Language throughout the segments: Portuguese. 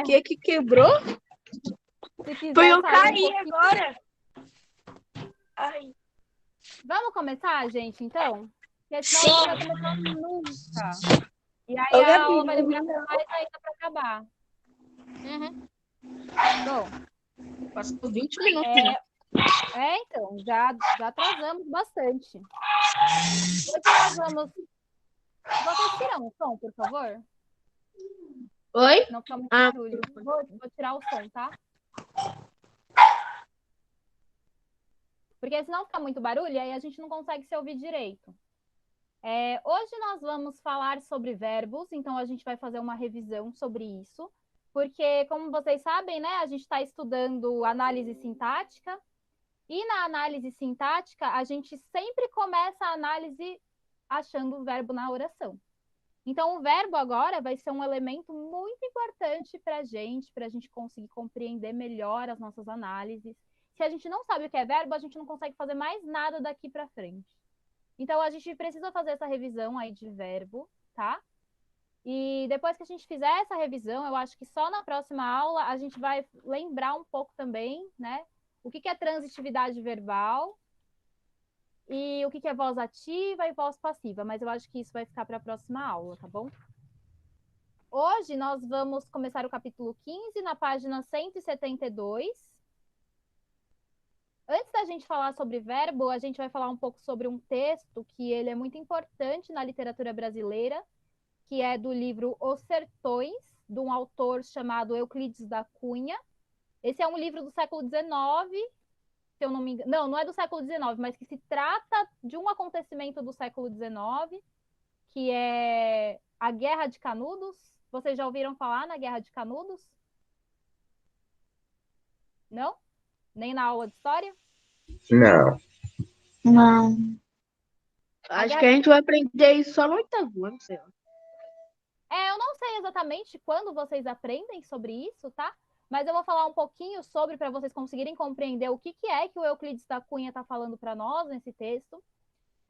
O que quebrou? Se quiser Foi eu sair um cair pouquinho- agora. Ai. Vamos começar, gente, então? Porque senão Sim. a gente vai começar nunca. E aí Ô, a Gabi, aula vai demorar não. mais ainda para acabar. Uhum. Bom, Passou 20 minutos já. então, já atrasamos bastante. Hoje nós vamos... Vocês tiram o som, por favor? Oi? Não fica muito Ah, barulho. Vou tirar o som, tá? Porque senão fica muito barulho e aí a gente não consegue se ouvir direito. Hoje nós vamos falar sobre verbos, então a gente vai fazer uma revisão sobre isso, porque, como vocês sabem, né, a gente está estudando análise sintática, e na análise sintática a gente sempre começa a análise achando o verbo na oração. Então, o verbo agora vai ser um elemento muito importante para a gente conseguir compreender melhor as nossas análises. Se a gente não sabe o que é verbo, a gente não consegue fazer mais nada daqui para frente. Então, a gente precisa fazer essa revisão aí de verbo, tá? E depois que a gente fizer essa revisão, eu acho que só na próxima aula a gente vai lembrar um pouco também, né? O que é transitividade verbal e o que é voz ativa e voz passiva. Mas eu acho que isso vai ficar para a próxima aula, tá bom? Hoje nós vamos começar o capítulo 15, na página 172. Antes da gente falar sobre verbo, a gente vai falar um pouco sobre um texto que ele é muito importante na literatura brasileira, que é do livro Os Sertões, de um autor chamado Euclides da Cunha. Esse é um livro do século XIX, se eu não me engano. Não é do século XIX, mas que se trata de um acontecimento do século XIX, que é a Guerra de Canudos. Vocês já ouviram falar na Guerra de Canudos? Não? Nem na aula de história? Não. Não. Acho que a gente vai aprender isso só no oitavo ano, sei lá. Eu não sei exatamente quando vocês aprendem sobre isso, tá? Mas eu vou falar um pouquinho sobre, para vocês conseguirem compreender o que é que o Euclides da Cunha está falando para nós nesse texto.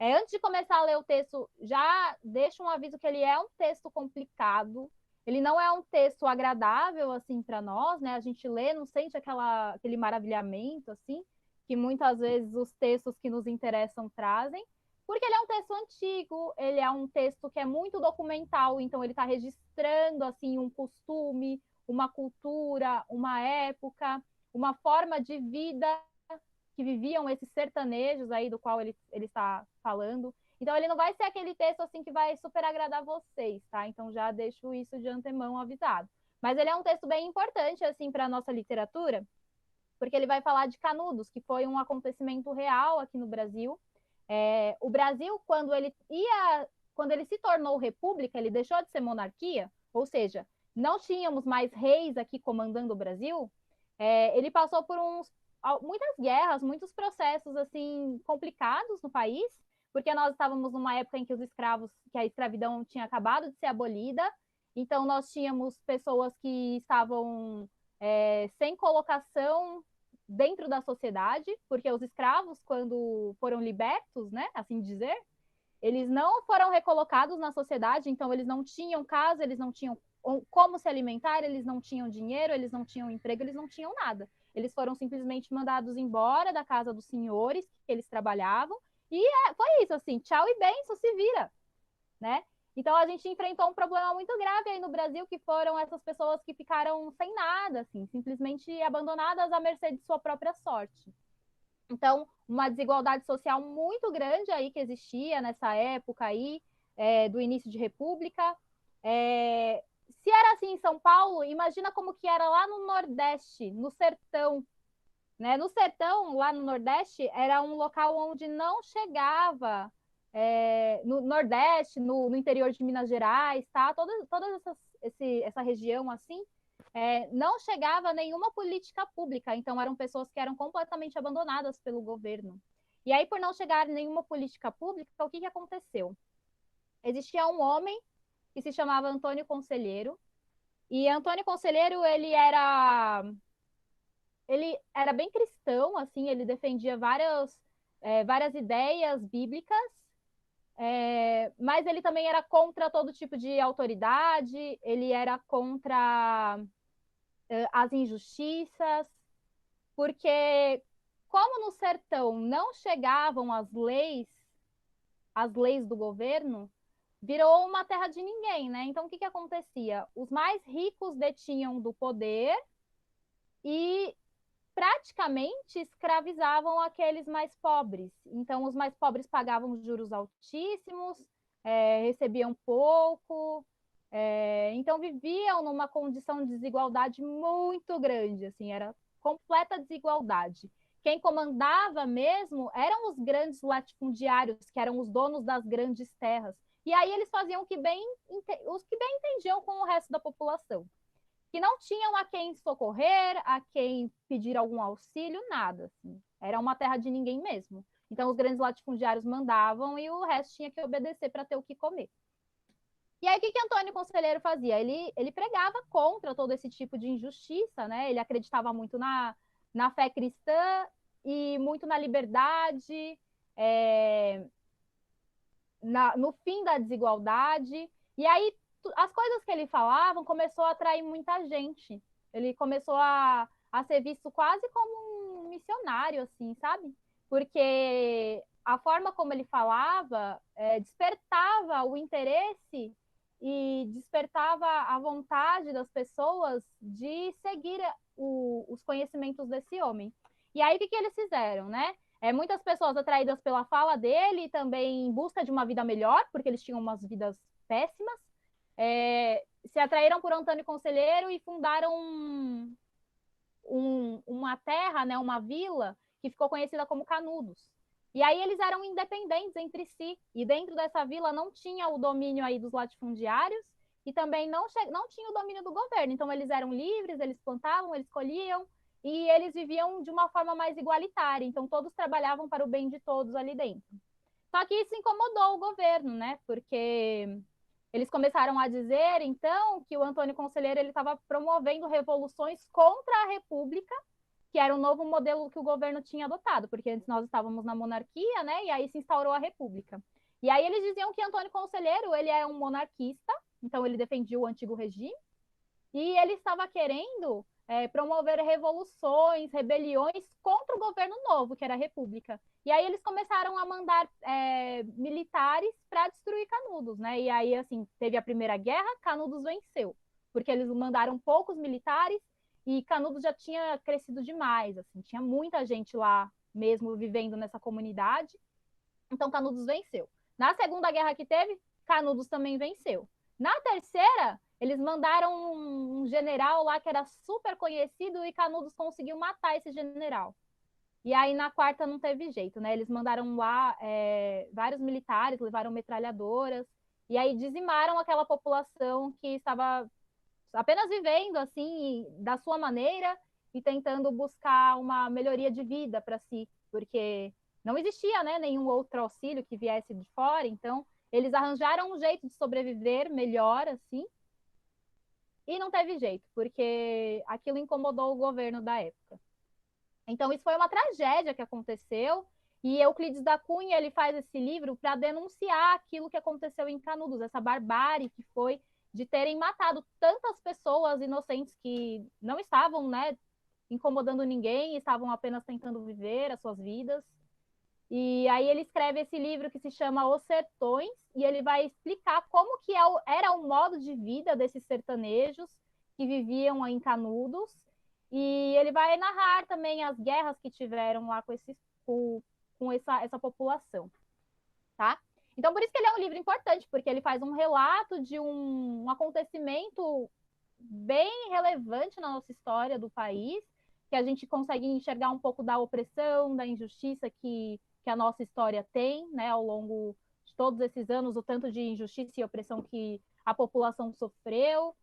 Antes de começar a ler o texto, já deixo um aviso que ele é um texto complicado. Ele não é um texto agradável, assim, para nós, né? A gente lê, não sente aquele maravilhamento, assim, que muitas vezes os textos que nos interessam trazem. Porque ele é um texto antigo, ele é um texto que é muito documental, então ele está registrando assim um costume, uma cultura, uma época, uma forma de vida que viviam esses sertanejos aí do qual ele está falando. Então ele não vai ser aquele texto assim que vai super agradar vocês, tá? Então já deixo isso de antemão avisado. Mas ele é um texto bem importante assim para a nossa literatura, porque ele vai falar de Canudos, que foi um acontecimento real aqui no Brasil. O Brasil, quando ele se tornou república, ele deixou de ser monarquia, ou seja, não tínhamos mais reis aqui comandando o Brasil. Ele passou por muitas guerras, muitos processos assim complicados no país, porque nós estávamos numa época em que que a escravidão tinha acabado de ser abolida, então nós tínhamos pessoas que estavam sem colocação dentro da sociedade, porque os escravos, quando foram libertos, né, assim dizer, eles não foram recolocados na sociedade, então eles não tinham casa, eles não tinham como se alimentar, eles não tinham dinheiro, eles não tinham emprego, eles não tinham nada. Eles foram simplesmente mandados embora da casa dos senhores que eles trabalhavam, e foi isso, assim, tchau e benção, se vira, né? Então, a gente enfrentou um problema muito grave aí no Brasil, que foram essas pessoas que ficaram sem nada, assim, simplesmente abandonadas à mercê de sua própria sorte. Então, uma desigualdade social muito grande aí que existia nessa época aí, do início de república. Se era assim em São Paulo, imagina como que era lá no Nordeste, no sertão. Né? No sertão, lá no Nordeste, era um local onde não chegava... no Nordeste, no interior de Minas Gerais, tá? Toda essa região assim, não chegava nenhuma política pública, então eram pessoas que eram completamente abandonadas pelo governo. E aí, por não chegar nenhuma política pública, o que aconteceu? Existia um homem que se chamava Antônio Conselheiro, e Antônio Conselheiro, ele era bem cristão, assim, ele defendia várias ideias bíblicas, mas ele também era contra todo tipo de autoridade, ele era contra as injustiças, porque como no sertão não chegavam as leis do governo, virou uma terra de ninguém, né? Então, o que acontecia? Os mais ricos detinham do poder e praticamente escravizavam aqueles mais pobres. Então, os mais pobres pagavam juros altíssimos, recebiam pouco, então viviam numa condição de desigualdade muito grande, assim, era completa desigualdade. Quem comandava mesmo eram os grandes latifundiários, que eram os donos das grandes terras. E aí eles faziam os que bem entendiam com o resto da população, que não tinham a quem socorrer, a quem pedir algum auxílio, nada. Assim. Era uma terra de ninguém mesmo. Então, os grandes latifundiários mandavam e o resto tinha que obedecer para ter o que comer. E aí, o que Antônio Conselheiro fazia? Ele pregava contra todo esse tipo de injustiça, né? Ele acreditava muito na fé cristã e muito na liberdade, no fim da desigualdade. E aí, as coisas que ele falava começou a atrair muita gente. Ele começou a ser visto quase como um missionário, assim, sabe? Porque a forma como ele falava despertava o interesse e despertava a vontade das pessoas de seguir os conhecimentos desse homem. E aí, o que eles fizeram, né? Muitas pessoas atraídas pela fala dele, também em busca de uma vida melhor, porque eles tinham umas vidas péssimas, se atraíram por Antônio Conselheiro e fundaram uma terra, né, uma vila, que ficou conhecida como Canudos. E aí eles eram independentes entre si, e dentro dessa vila não tinha o domínio aí dos latifundiários, e também não tinha o domínio do governo. Então eles eram livres, eles plantavam, eles colhiam, e eles viviam de uma forma mais igualitária. Então todos trabalhavam para o bem de todos ali dentro. Só que isso incomodou o governo, né? Porque eles começaram a dizer, então, que o Antônio Conselheiro estava promovendo revoluções contra a República, que era o novo modelo que o governo tinha adotado, porque antes nós estávamos na monarquia, né? E aí se instaurou a República. E aí eles diziam que Antônio Conselheiro, ele era um monarquista, então ele defendia o antigo regime, e ele estava querendo promover revoluções, rebeliões contra o governo novo, que era a República. E aí eles começaram a mandar militares para destruir Canudos, né? E aí, assim, teve a Primeira Guerra, Canudos venceu, porque eles mandaram poucos militares e Canudos já tinha crescido demais, assim, tinha muita gente lá mesmo vivendo nessa comunidade. Então Canudos venceu. Na Segunda Guerra que teve, Canudos também venceu. Na terceira, eles mandaram um general lá que era super conhecido e Canudos conseguiu matar esse general. E aí na quarta não teve jeito, né? Eles mandaram lá vários militares, levaram metralhadoras e aí dizimaram aquela população que estava apenas vivendo assim da sua maneira e tentando buscar uma melhoria de vida para si, porque não existia, né, nenhum outro auxílio que viesse de fora, então eles arranjaram um jeito de sobreviver melhor assim. E não teve jeito, porque aquilo incomodou o governo da época. Então, isso foi uma tragédia que aconteceu, e Euclides da Cunha ele faz esse livro para denunciar aquilo que aconteceu em Canudos, essa barbárie que foi de terem matado tantas pessoas inocentes que não estavam, né, incomodando ninguém, estavam apenas tentando viver as suas vidas. E aí ele escreve esse livro que se chama Os Sertões, e ele vai explicar como que era o modo de vida desses sertanejos que viviam em Canudos, e ele vai narrar também as guerras que tiveram lá com essa população, tá? Então, por isso que ele é um livro importante, porque ele faz um relato de um acontecimento bem relevante na nossa história do país, que a gente consegue enxergar um pouco da opressão, da injustiça que a nossa história tem, né, ao longo de todos esses anos, o tanto de injustiça e opressão que a população sofreu,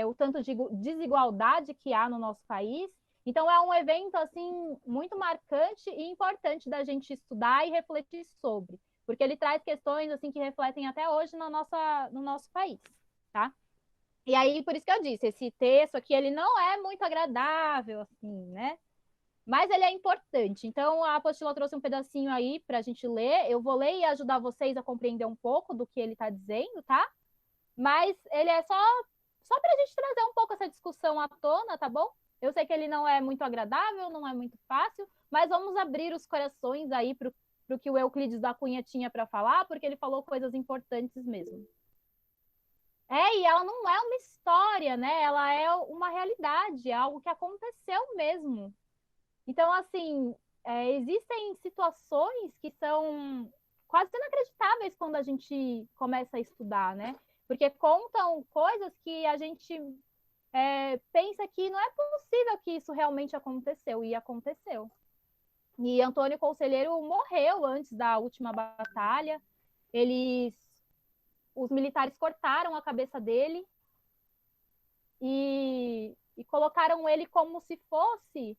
o tanto de desigualdade que há no nosso país. Então, é um evento, assim, muito marcante e importante da gente estudar e refletir sobre, porque ele traz questões, assim, que refletem até hoje no nosso país, tá? E aí, por isso que eu disse, esse texto aqui, ele não é muito agradável, assim, né? Mas ele é importante. Então, a apostila trouxe um pedacinho aí para a gente ler. Eu vou ler e ajudar vocês a compreender um pouco do que ele está dizendo, tá? Mas ele é só só para a gente trazer um pouco essa discussão à tona, tá bom? Eu sei que ele não é muito agradável, não é muito fácil, mas vamos abrir os corações aí para o que o Euclides da Cunha tinha para falar, porque ele falou coisas importantes mesmo. E ela não é uma história, né? Ela é uma realidade, é algo que aconteceu mesmo. Então, assim, existem situações que são quase inacreditáveis quando a gente começa a estudar, né? Porque contam coisas que a gente pensa que não é possível que isso realmente aconteceu, e aconteceu. E Antônio Conselheiro morreu antes da última batalha. Os militares cortaram a cabeça dele e colocaram ele como se fosse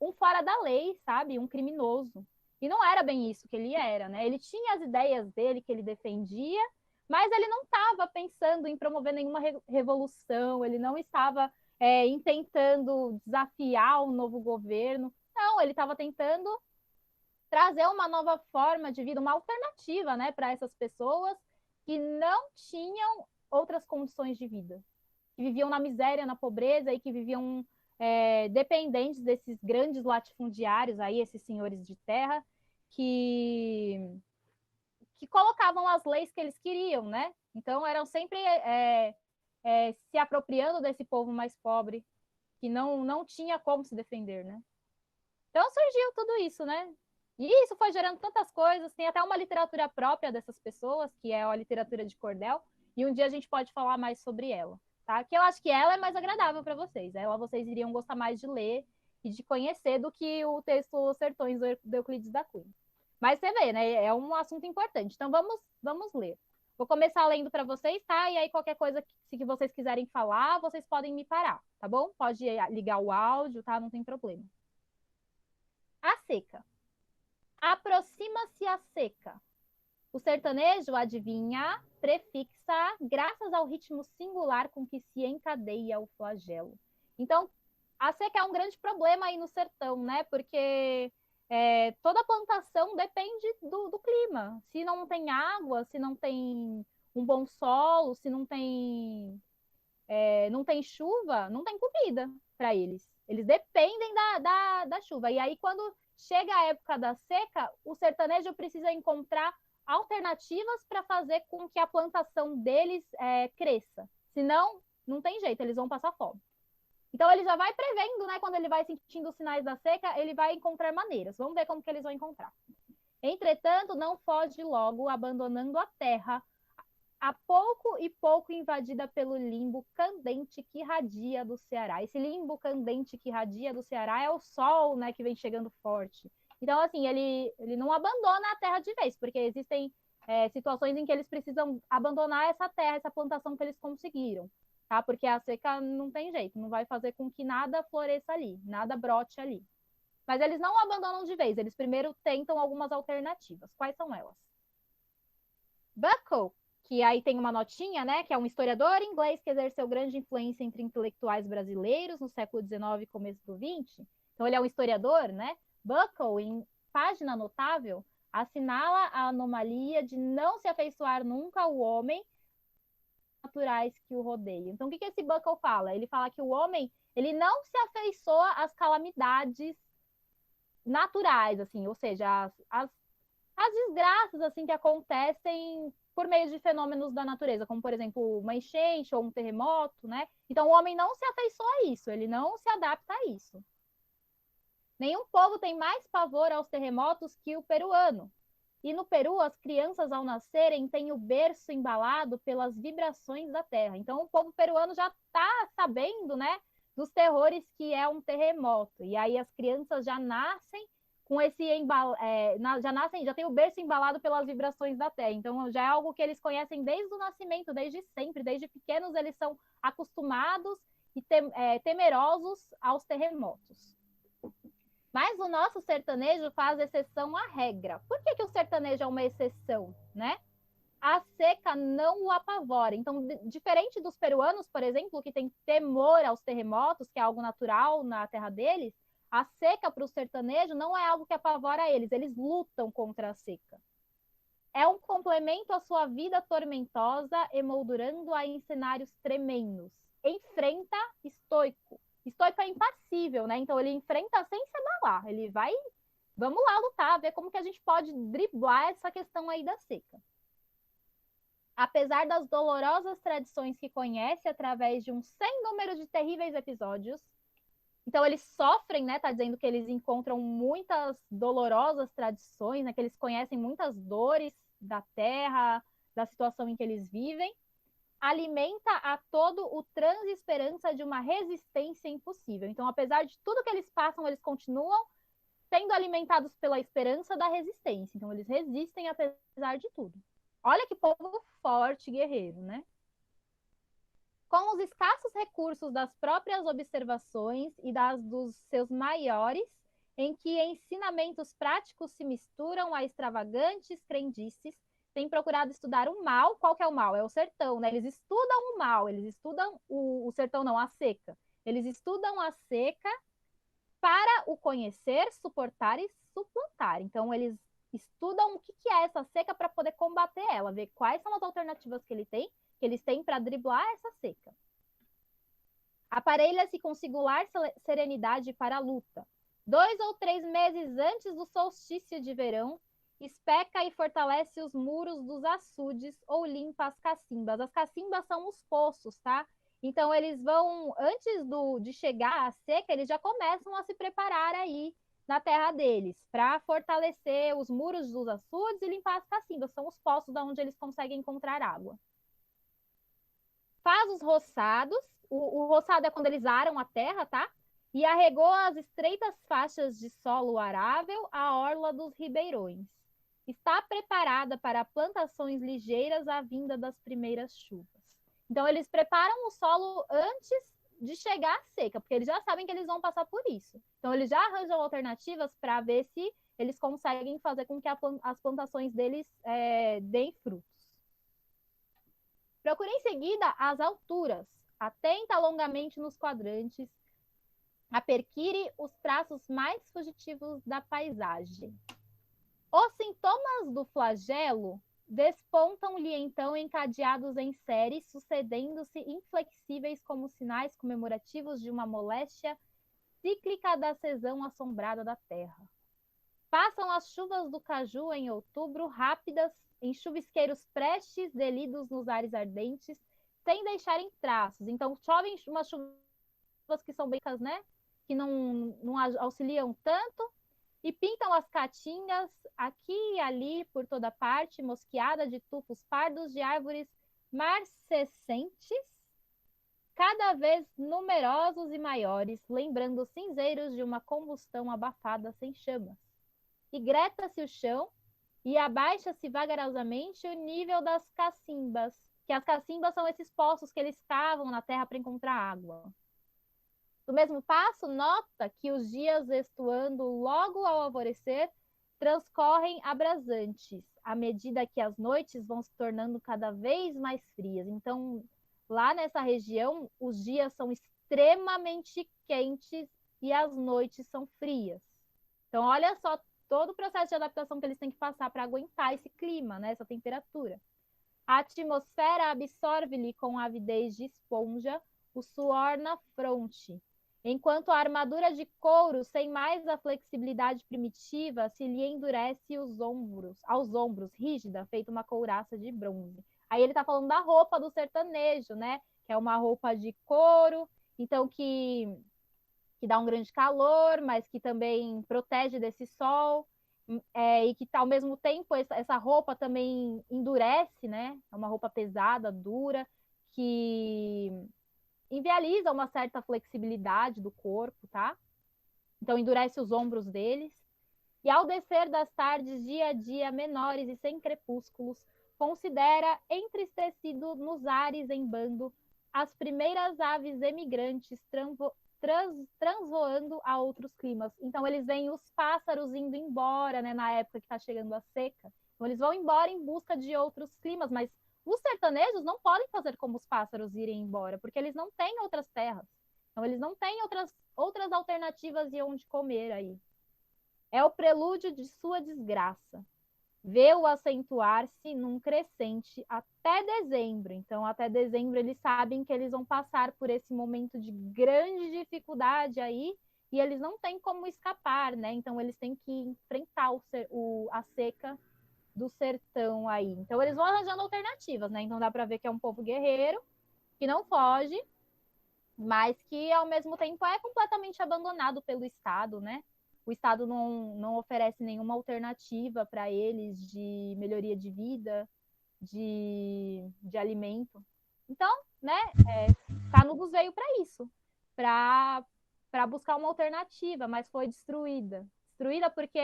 um fora da lei, sabe? Um criminoso. E não era bem isso que ele era, né? Ele tinha as ideias dele que ele defendia, mas ele não estava pensando em promover nenhuma revolução, ele não estava tentando desafiar o novo governo. Não, ele estava tentando trazer uma nova forma de vida, uma alternativa, né, para essas pessoas que não tinham outras condições de vida, que viviam na miséria, na pobreza e que viviam dependentes desses grandes latifundiários, aí, esses senhores de terra, que colocavam as leis que eles queriam, né? Então, eram sempre se apropriando desse povo mais pobre, que não tinha como se defender, né? Então, surgiu tudo isso, né? E isso foi gerando tantas coisas, tem até uma literatura própria dessas pessoas, que é a literatura de cordel, e um dia a gente pode falar mais sobre ela, tá? Que eu acho que ela é mais agradável para vocês, ela vocês iriam gostar mais de ler e de conhecer do que o texto Os Sertões do Euclides da Cunha. Mas você vê, né? É um assunto importante. Então vamos ler. Vou começar lendo para vocês, tá? E aí qualquer coisa que vocês quiserem falar, vocês podem me parar, tá bom? Pode ligar o áudio, tá? Não tem problema. A seca. Aproxima-se a seca. O sertanejo adivinha, prefixa, graças ao ritmo singular com que se encadeia o flagelo. Então, a seca é um grande problema aí no sertão, né? Porque toda plantação depende do clima. Se não tem água, se não tem um bom solo, se não tem chuva, não tem comida para eles. Eles dependem da chuva. E aí, quando chega a época da seca, o sertanejo precisa encontrar alternativas para fazer com que a plantação deles cresça. Senão, não tem jeito, eles vão passar fome. Então, ele já vai prevendo, né? Quando ele vai sentindo os sinais da seca, ele vai encontrar maneiras. Vamos ver como que eles vão encontrar. Entretanto, não foge logo, abandonando a terra, a pouco e pouco invadida pelo limbo candente que irradia do Ceará. Esse limbo candente que irradia do Ceará é o sol, né, que vem chegando forte. Então, assim, ele não abandona a terra de vez, porque existem situações em que eles precisam abandonar essa terra, essa plantação que eles conseguiram, tá? Porque a seca não tem jeito, não vai fazer com que nada floresça ali, nada brote ali. Mas eles não abandonam de vez, eles primeiro tentam algumas alternativas. Quais são elas? Buckle, que aí tem uma notinha, né, que é um historiador inglês que exerceu grande influência entre intelectuais brasileiros no século XIX e começo do XX. Então, ele é um historiador, né? Buckle, em página notável, assinala a anomalia de não se afeiçoar nunca ao homem naturais que o rodeiam. Então, o que esse Buckle fala? Ele fala que o homem, ele não se afeiçoa às calamidades naturais, assim, ou seja, as desgraças, assim, que acontecem por meio de fenômenos da natureza, como, por exemplo, uma enchente ou um terremoto, né? Então, o homem não se afeiçoa a isso, ele não se adapta a isso. Nenhum povo tem mais pavor aos terremotos que o peruano. E no Peru, as crianças, ao nascerem, têm o berço embalado pelas vibrações da terra. Então, o povo peruano já está sabendo, né, dos terrores que é um terremoto. E aí as crianças já nascem com esse já tem o berço embalado pelas vibrações da terra. Então, já é algo que eles conhecem desde o nascimento, desde sempre, desde pequenos eles são acostumados e temerosos aos terremotos. Mas o nosso sertanejo faz exceção à regra. Por que o sertanejo é uma exceção, né? A seca não o apavora. Então, diferente dos peruanos, por exemplo, que tem temor aos terremotos, que é algo natural na terra deles, a seca para o sertanejo não é algo que apavora eles lutam contra a seca. é um complemento à sua vida tormentosa, emoldurando-a em cenários tremendos. Enfrenta estoico. Estoico é impassível, né? Então ele enfrenta sem se abalar. Ele vai, vamos lá lutar, ver como que a gente pode driblar essa questão aí da seca. Apesar das dolorosas tradições que conhece através de um sem número de terríveis episódios, então eles sofrem, né? Tá dizendo que eles encontram muitas dolorosas tradições, né? Que eles conhecem muitas dores da terra, da situação em que eles vivem. Alimenta a todo o trans-esperança de uma resistência impossível. Então, apesar de tudo que eles passam, eles continuam sendo alimentados pela esperança da resistência. Então, eles resistem apesar de tudo. Olha que povo forte, guerreiro, né? Com os escassos recursos das próprias observações e das dos seus maiores, em que ensinamentos práticos se misturam a extravagantes crendices, tem procurado estudar o mal. Qual que é o mal? É o sertão, né? Eles estudam o mal, eles estudam o sertão, não, a seca. Eles estudam a seca para o conhecer, suportar e suplantar. Então, eles estudam o que é essa seca para poder combater ela, ver quais são as alternativas que eles têm para driblar essa seca. Aparelha-se com singular serenidade para a luta. 2 ou 3 meses antes do solstício de verão, especa e fortalece os muros dos açudes ou limpa as cacimbas. As cacimbas são os poços, tá? Então, eles vão, antes de chegar à seca, eles já começam a se preparar aí na terra deles, para fortalecer os muros dos açudes e limpar as cacimbas. São os poços onde eles conseguem encontrar água. Faz os roçados. O roçado é quando eles aram a terra, tá? E arregou as estreitas faixas de solo arável à orla dos ribeirões. Está preparada para plantações ligeiras à vinda das primeiras chuvas. Então, eles preparam o solo antes de chegar à seca, porque eles já sabem que eles vão passar por isso. Então, eles já arranjam alternativas para ver se eles conseguem fazer com que as plantações deles deem frutos. Procure em seguida as alturas. Atenta longamente nos quadrantes. Aperquire os traços mais fugitivos da paisagem. Os sintomas do flagelo despontam-lhe então encadeados em série, sucedendo-se inflexíveis como sinais comemorativos de uma moléstia cíclica da season assombrada da terra. Passam as chuvas do caju em outubro, rápidas, em chuvisqueiros prestes delidos nos ares ardentes, sem deixarem traços. Então, chovem umas chuvas que são becas, né? Que não auxiliam tanto, e pintam as caatingas aqui e ali por toda parte, mosqueada de tufos pardos de árvores marcescentes, cada vez numerosos e maiores, lembrando os cinzeiros de uma combustão abafada sem chamas. E greta-se o chão e abaixa-se vagarosamente o nível das cacimbas, que as cacimbas são esses poços que eles cavam na terra para encontrar água. Do mesmo passo, nota que os dias estuando logo ao alvorecer transcorrem abrasantes, à medida que as noites vão se tornando cada vez mais frias. Então, lá nessa região, os dias são extremamente quentes e as noites são frias. Então, olha só todo o processo de adaptação que eles têm que passar para aguentar esse clima, né, essa temperatura. A atmosfera absorve-lhe com avidez de esponja o suor na fronte, enquanto a armadura de couro, sem mais a flexibilidade primitiva, se lhe endurece aos ombros, rígida, feita uma couraça de bronze. Aí ele está falando da roupa do sertanejo, né? Que é uma roupa de couro, então que dá um grande calor, mas que também protege desse sol, e que ao mesmo tempo essa roupa também endurece, né? É uma roupa pesada, dura, que inviabiliza uma certa flexibilidade do corpo, tá? Então endurece os ombros deles. E ao descer das tardes dia a dia menores e sem crepúsculos, considera entristecido nos ares em bando as primeiras aves emigrantes transvoando a outros climas. Então eles veem os pássaros indo embora, né, na época que está chegando a seca. Então eles vão embora em busca de outros climas, mas os sertanejos não podem fazer como os pássaros irem embora, porque eles não têm outras terras. Então eles não têm outras alternativas de onde comer aí. É o prelúdio de sua desgraça. vê-o acentuar-se num crescente até dezembro. Então, até dezembro, eles sabem que eles vão passar por esse momento de grande dificuldade aí, e eles não têm como escapar, né? Então, eles têm que enfrentar a seca do sertão aí. Então, eles vão arranjando alternativas, né? Então, dá para ver que é um povo guerreiro, que não foge, mas que, ao mesmo tempo, é completamente abandonado pelo Estado, né? O Estado não oferece nenhuma alternativa para eles de melhoria de vida, de alimento. Então, né, Canudos veio para isso, para buscar uma alternativa, mas foi destruída. Destruída porque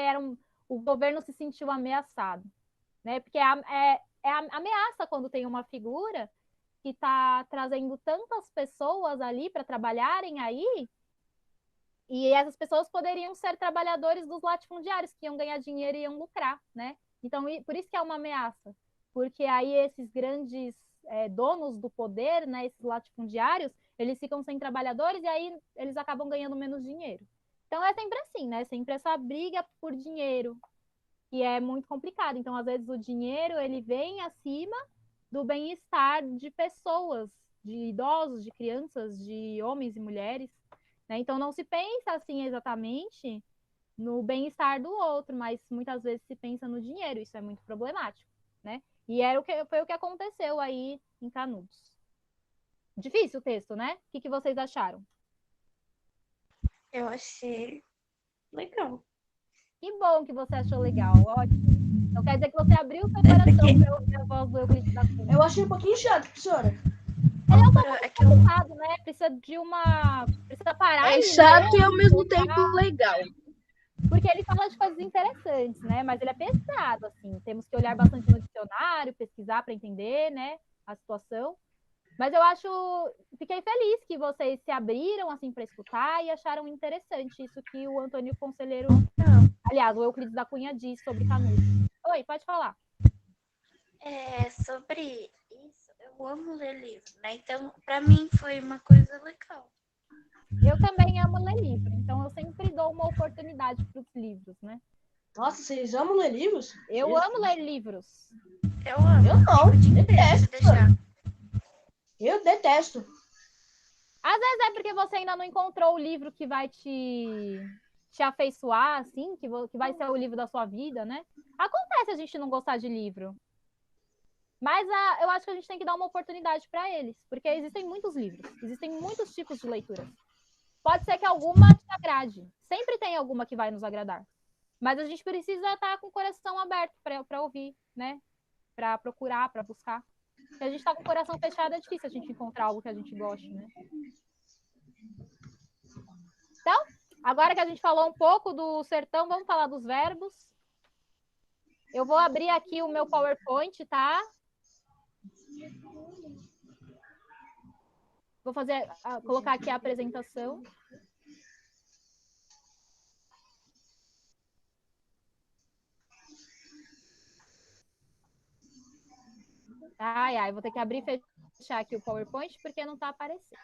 o governo se sentiu ameaçado, né? Porque é a ameaça quando tem uma figura que está trazendo tantas pessoas ali para trabalharem aí, e essas pessoas poderiam ser trabalhadores dos latifundiários, que iam ganhar dinheiro e iam lucrar, né? Então, por isso que é uma ameaça, porque aí esses grandes donos do poder, né, esses latifundiários, eles ficam sem trabalhadores e aí eles acabam ganhando menos dinheiro. Então, é sempre assim, né? Sempre essa briga por dinheiro, que é muito complicado. Então, às vezes, o dinheiro, ele vem acima do bem-estar de pessoas, de idosos, de crianças, de homens e mulheres, né? Então, não se pensa assim exatamente no bem-estar do outro, mas muitas vezes se pensa no dinheiro. Isso é muito problemático, né? E foi o que aconteceu aí em Canudos. Difícil o texto, né? O que vocês acharam? Eu achei legal. Que bom que você achou legal, ótimo. Então quer dizer que você abriu o seu coração para ouvir a voz do Euclides da Cunha. Eu achei um pouquinho chato, professora. Ele é um pouco complicado, né? Precisa parar É e chato ler, e ao mesmo tempo legal. porque ele fala de coisas interessantes, né? Mas ele é pesado, assim. Temos que olhar bastante no dicionário, pesquisar para entender, né, a situação. Mas fiquei feliz que vocês se abriram assim para escutar e acharam interessante isso que o Antônio Conselheiro, aliás, o Euclides da Cunha diz sobre Canudos. Oi, pode falar. Sobre isso, eu amo ler livro, né? Então, para mim foi uma coisa legal. Eu também amo ler livro, então eu sempre dou uma oportunidade para os livros, né? Nossa, vocês amam ler livros? Eu amo ler livros. Eu amo. Eu não, detesto. Eu detesto. Às vezes é porque você ainda não encontrou o livro que vai te afeiçoar, assim, que vai ser o livro da sua vida, né? Acontece a gente não gostar de livro. Mas eu acho que a gente tem que dar uma oportunidade para eles, porque existem muitos livros, existem muitos tipos de leituras. Pode ser que alguma te agrade, sempre tem alguma que vai nos agradar. Mas a gente precisa estar com o coração aberto para ouvir, né? Para procurar, para buscar. Se a gente está com o coração fechado, é difícil a gente encontrar algo que a gente goste, né? Então, agora que a gente falou um pouco do sertão, vamos falar dos verbos. Eu vou abrir aqui o meu PowerPoint, tá? Vou colocar aqui a apresentação. Ai, vou ter que abrir e fechar aqui o PowerPoint porque não está aparecendo.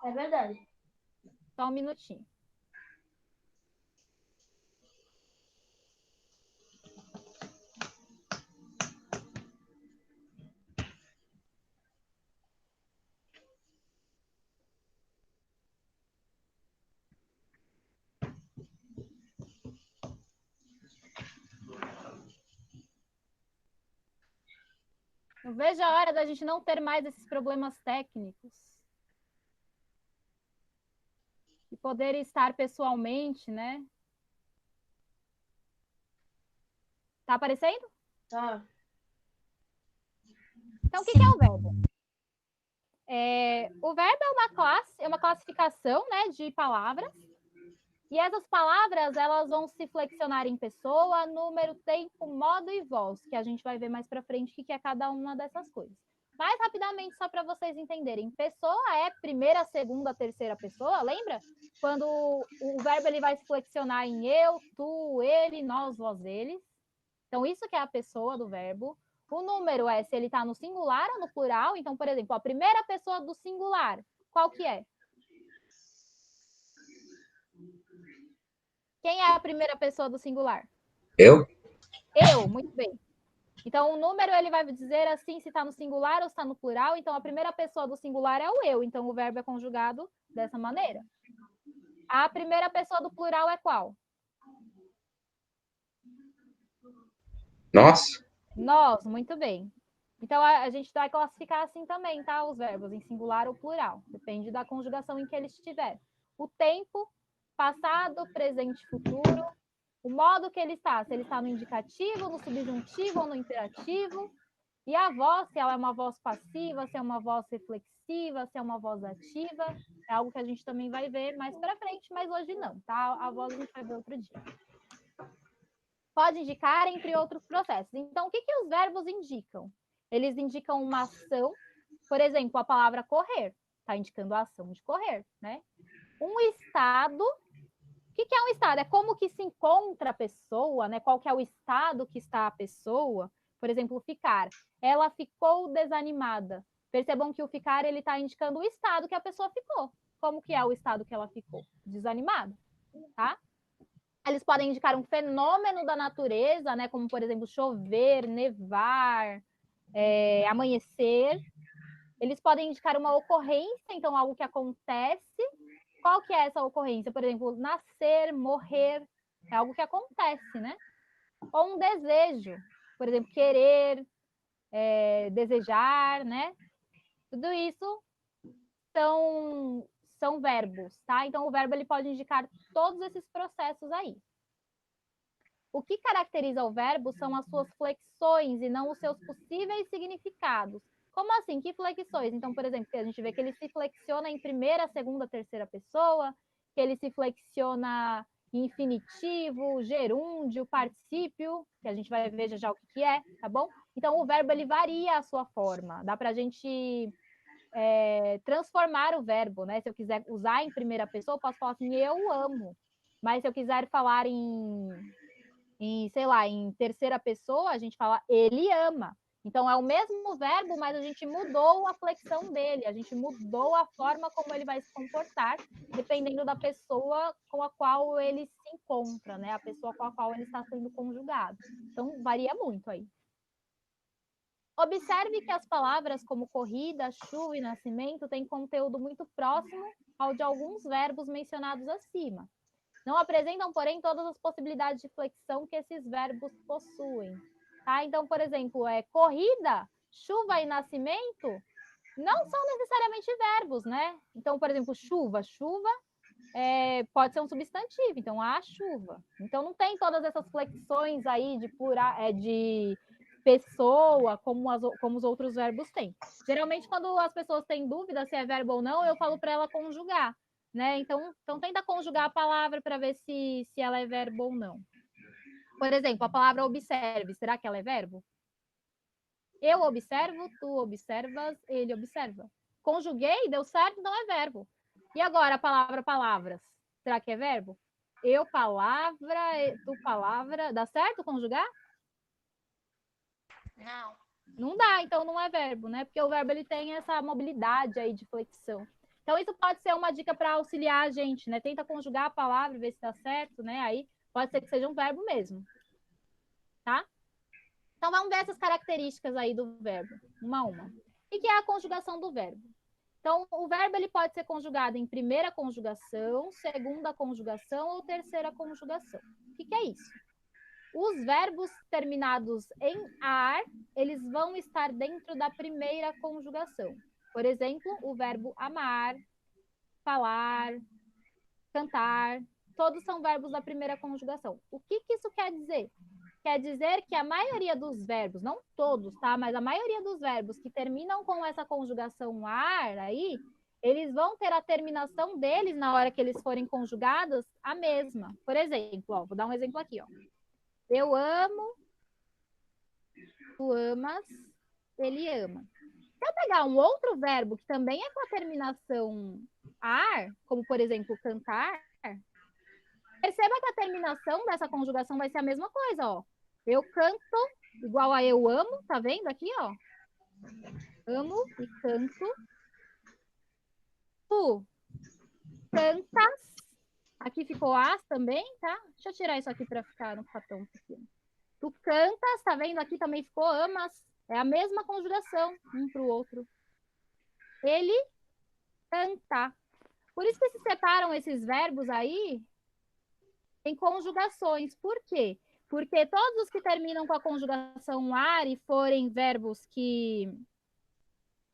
É verdade. Só um minutinho. Não vejo a hora da gente não ter mais esses problemas técnicos. E poder estar pessoalmente, né? Tá aparecendo? Tá. Então, o que é o verbo? O verbo é uma classificação, né, de palavras. E essas palavras, elas vão se flexionar em pessoa, número, tempo, modo e voz, que a gente vai ver mais para frente o que é cada uma dessas coisas. Mais rapidamente, só para vocês entenderem. Pessoa é primeira, segunda, terceira pessoa, lembra? Quando o verbo ele vai se flexionar em eu, tu, ele, nós, vós, eles. Então, isso que é a pessoa do verbo. O número é se ele está no singular ou no plural. Então, por exemplo, a primeira pessoa do singular, qual que é? Quem é a primeira pessoa do singular? Eu? Eu, muito bem. Então, o número ele vai dizer assim se está no singular ou se está no plural. Então, a primeira pessoa do singular é o eu. Então, o verbo é conjugado dessa maneira. A primeira pessoa do plural é qual? Nós? Nós, muito bem. Então, a gente vai classificar assim também, tá? Os verbos em singular ou plural. Depende da conjugação em que ele estiver. O tempo, passado, presente, futuro. O modo que ele está. Se ele está no indicativo, no subjuntivo ou no imperativo. E a voz, se ela é uma voz passiva, se é uma voz reflexiva, se é uma voz ativa. É algo que a gente também vai ver mais para frente, mas hoje não, tá? A voz a gente vai ver outro dia. Pode indicar, entre outros processos. Então, o que os verbos indicam? Eles indicam uma ação, por exemplo, a palavra correr, está indicando a ação de correr, né? Um estado, o que é um estado? É como que se encontra a pessoa, né? Qual que é o estado que está a pessoa? Por exemplo, ficar. Ela ficou desanimada. Percebam que o ficar, ele está indicando o estado que a pessoa ficou. Como que é o estado que ela ficou? Desanimada, tá? Eles podem indicar um fenômeno da natureza, né? Como, por exemplo, chover, nevar, amanhecer. Eles podem indicar uma ocorrência, então algo que acontece. Qual que é essa ocorrência? Por exemplo, nascer, morrer, é algo que acontece, né? Ou um desejo, por exemplo, querer, desejar, né? Tudo isso são verbos, tá? Então, o verbo ele pode indicar todos esses processos aí. O que caracteriza o verbo são as suas flexões e não os seus possíveis significados. Como assim? Que flexões? Então, por exemplo, a gente vê que ele se flexiona em primeira, segunda, terceira pessoa, que ele se flexiona em infinitivo, gerúndio, particípio, que a gente vai ver já o que é, tá bom? Então, o verbo ele varia a sua forma. Dá para a gente transformar o verbo, né? Se eu quiser usar em primeira pessoa, eu posso falar assim, eu amo. Mas se eu quiser falar sei lá, em terceira pessoa, a gente fala ele ama. Então é o mesmo verbo, mas a gente mudou a flexão dele, a gente mudou a forma como ele vai se comportar, dependendo da pessoa com a qual ele se encontra, né? A pessoa com a qual ele está sendo conjugado. Então varia muito aí. Observe que as palavras como corrida, chuva e nascimento têm conteúdo muito próximo ao de alguns verbos mencionados acima. Não apresentam, porém, todas as possibilidades de flexão que esses verbos possuem. Tá? Então, por exemplo, corrida, chuva e nascimento não são necessariamente verbos, né? Então, por exemplo, chuva pode ser um substantivo, então a chuva. Então, não tem todas essas flexões aí de pessoa como os outros verbos têm. Geralmente, quando as pessoas têm dúvida se é verbo ou não, eu falo para ela conjugar. Né? Então tenta conjugar a palavra para ver se ela é verbo ou não. Por exemplo, a palavra observe, será que ela é verbo? Eu observo, tu observas, ele observa. Conjuguei, deu certo, não é verbo. E agora a palavra palavras, será que é verbo? Eu palavra, tu palavra, dá certo conjugar? Não. Não dá, então não é verbo, né? Porque o verbo ele tem essa mobilidade aí de flexão. Então, isso pode ser uma dica para auxiliar a gente, né? Tenta conjugar a palavra, ver se dá certo, né? Aí pode ser que seja um verbo mesmo, tá? Então, vamos ver essas características aí do verbo, uma a uma. O que é a conjugação do verbo? Então, o verbo ele pode ser conjugado em primeira conjugação, segunda conjugação ou terceira conjugação. O que é isso? Os verbos terminados em ar, eles vão estar dentro da primeira conjugação. Por exemplo, o verbo amar, falar, cantar, todos são verbos da primeira conjugação. O que isso quer dizer? Quer dizer que a maioria dos verbos, não todos, tá? Mas a maioria dos verbos que terminam com essa conjugação ar aí, eles vão ter a terminação deles na hora que eles forem conjugados a mesma. Por exemplo, ó, vou dar um exemplo aqui, ó. Eu amo, tu amas, ele ama. Se eu pegar um outro verbo que também é com a terminação ar, como por exemplo cantar, perceba que a terminação dessa conjugação vai ser a mesma coisa, ó. Eu canto igual a eu amo, tá vendo aqui, ó? Amo e canto. Tu cantas. Aqui ficou as também, tá? Deixa eu tirar isso aqui para ficar não ficar tão pequeno. Tu cantas, tá vendo? Aqui também ficou amas. É a mesma conjugação, um para o outro. Ele canta. Por isso que se separam esses verbos aí em conjugações. Por quê? Porque todos os que terminam com a conjugação ar e forem verbos que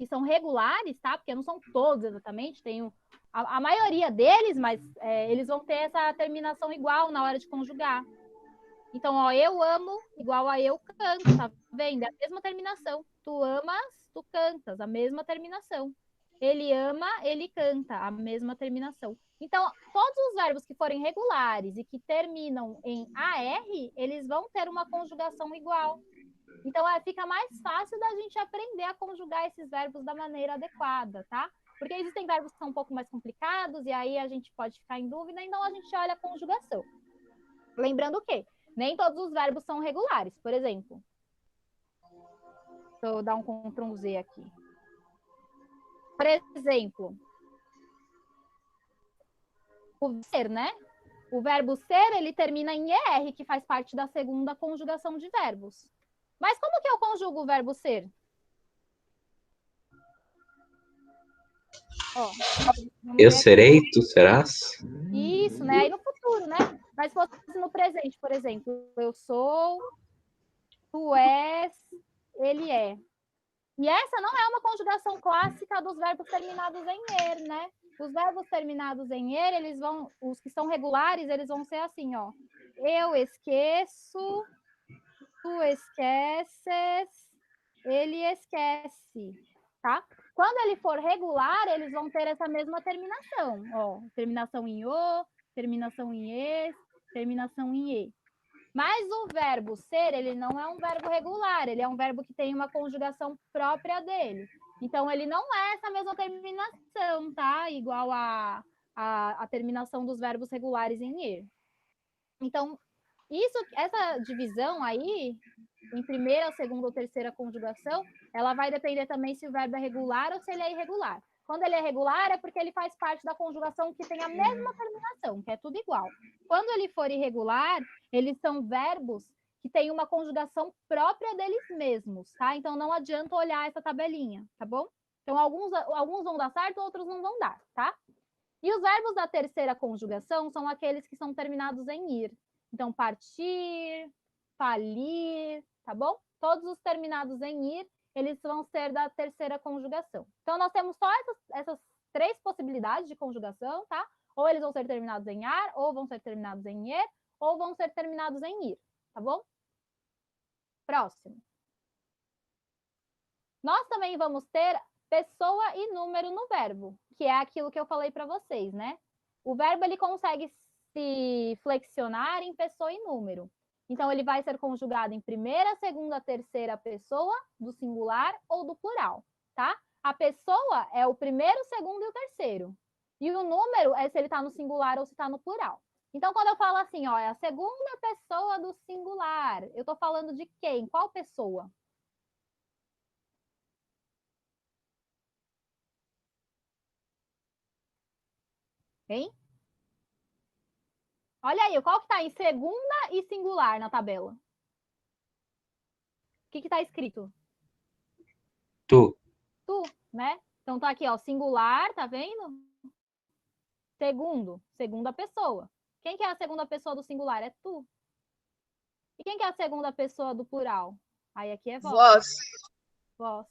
são regulares, tá? Porque não são todos exatamente, tem a maioria deles, mas eles vão ter essa terminação igual na hora de conjugar. Então, ó, eu amo igual a eu canto, tá vendo? É a mesma terminação. Tu amas, tu cantas, a mesma terminação. Ele ama, ele canta, a mesma terminação. Então, todos os verbos que forem regulares e que terminam em AR, eles vão ter uma conjugação igual. Então, fica mais fácil da gente aprender a conjugar esses verbos da maneira adequada, tá? Porque existem verbos que são um pouco mais complicados e aí a gente pode ficar em dúvida, então a gente olha a conjugação. Lembrando que nem todos os verbos são regulares. Por exemplo, deixa eu dar um Ctrl Z aqui. Por exemplo, o ser, né? O verbo ser, ele termina em ER, que faz parte da segunda conjugação de verbos. Mas como que eu conjugo o verbo ser? Ó, Eu serei, tu serás? Isso, né? Aí no futuro, né? Mas se fosse no presente, por exemplo, eu sou, tu és, ele é. E essa não é uma conjugação clássica dos verbos terminados em er, né? Os verbos terminados em er, eles vão, os que são regulares, eles vão ser assim, ó. Eu esqueço, tu esqueces, ele esquece, tá? Quando ele for regular, eles vão ter essa mesma terminação, ó. Terminação em o, terminação em es, terminação em e. Mas o verbo ser, ele não é um verbo regular, ele é um verbo que tem uma conjugação própria dele. Então, ele não é essa mesma terminação, tá? Igual a terminação dos verbos regulares em ir. Então, essa divisão aí, em primeira, segunda ou terceira conjugação, ela vai depender também se o verbo é regular ou se ele é irregular. Quando ele é regular, é porque ele faz parte da conjugação que tem a mesma terminação, que é tudo igual. Quando ele for irregular, eles são verbos que têm uma conjugação própria deles mesmos, tá? Então, não adianta olhar essa tabelinha, tá bom? Então, alguns vão dar certo, outros não vão dar, tá? E os verbos da terceira conjugação são aqueles que são terminados em ir. Então, partir, falir, tá bom? Todos os terminados em ir, eles vão ser da terceira conjugação. Então, nós temos só essas três possibilidades de conjugação, tá? Ou eles vão ser terminados em ar, ou vão ser terminados em er, ou vão ser terminados em ir, tá bom? Próximo. Nós também vamos ter pessoa e número no verbo, que é aquilo que eu falei para vocês, né? O verbo, ele consegue se flexionar em pessoa e número. Então, ele vai ser conjugado em primeira, segunda, terceira pessoa do singular ou do plural, tá? A pessoa é o primeiro, o segundo e o terceiro. E o número é se ele está no singular ou se está no plural. Então, quando eu falo assim, ó, é a segunda pessoa do singular, eu estou falando de quem? Qual pessoa? Hein? Olha aí, qual que está em segunda e singular na tabela? O que está escrito? Tu. Tu, né? Então tá aqui, ó, singular, tá vendo? Segundo, segunda pessoa. Quem que é a segunda pessoa do singular? É tu. E quem que é a segunda pessoa do plural? Aí aqui é vós. Vós. Vós,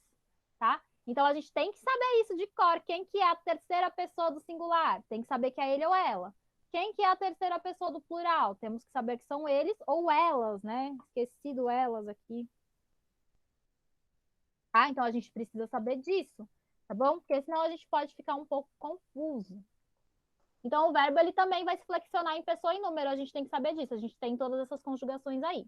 tá? Então a gente tem que saber isso de cor. Quem que é a terceira pessoa do singular? Tem que saber que é ele ou ela. Quem que é a terceira pessoa do plural? Temos que saber que são eles ou elas, né? Esquecido elas aqui. Tá? Então a gente precisa saber disso, tá bom? Porque senão a gente pode ficar um pouco confuso. Então o verbo, ele também vai se flexionar em pessoa e número, a gente tem que saber disso, a gente tem todas essas conjugações aí.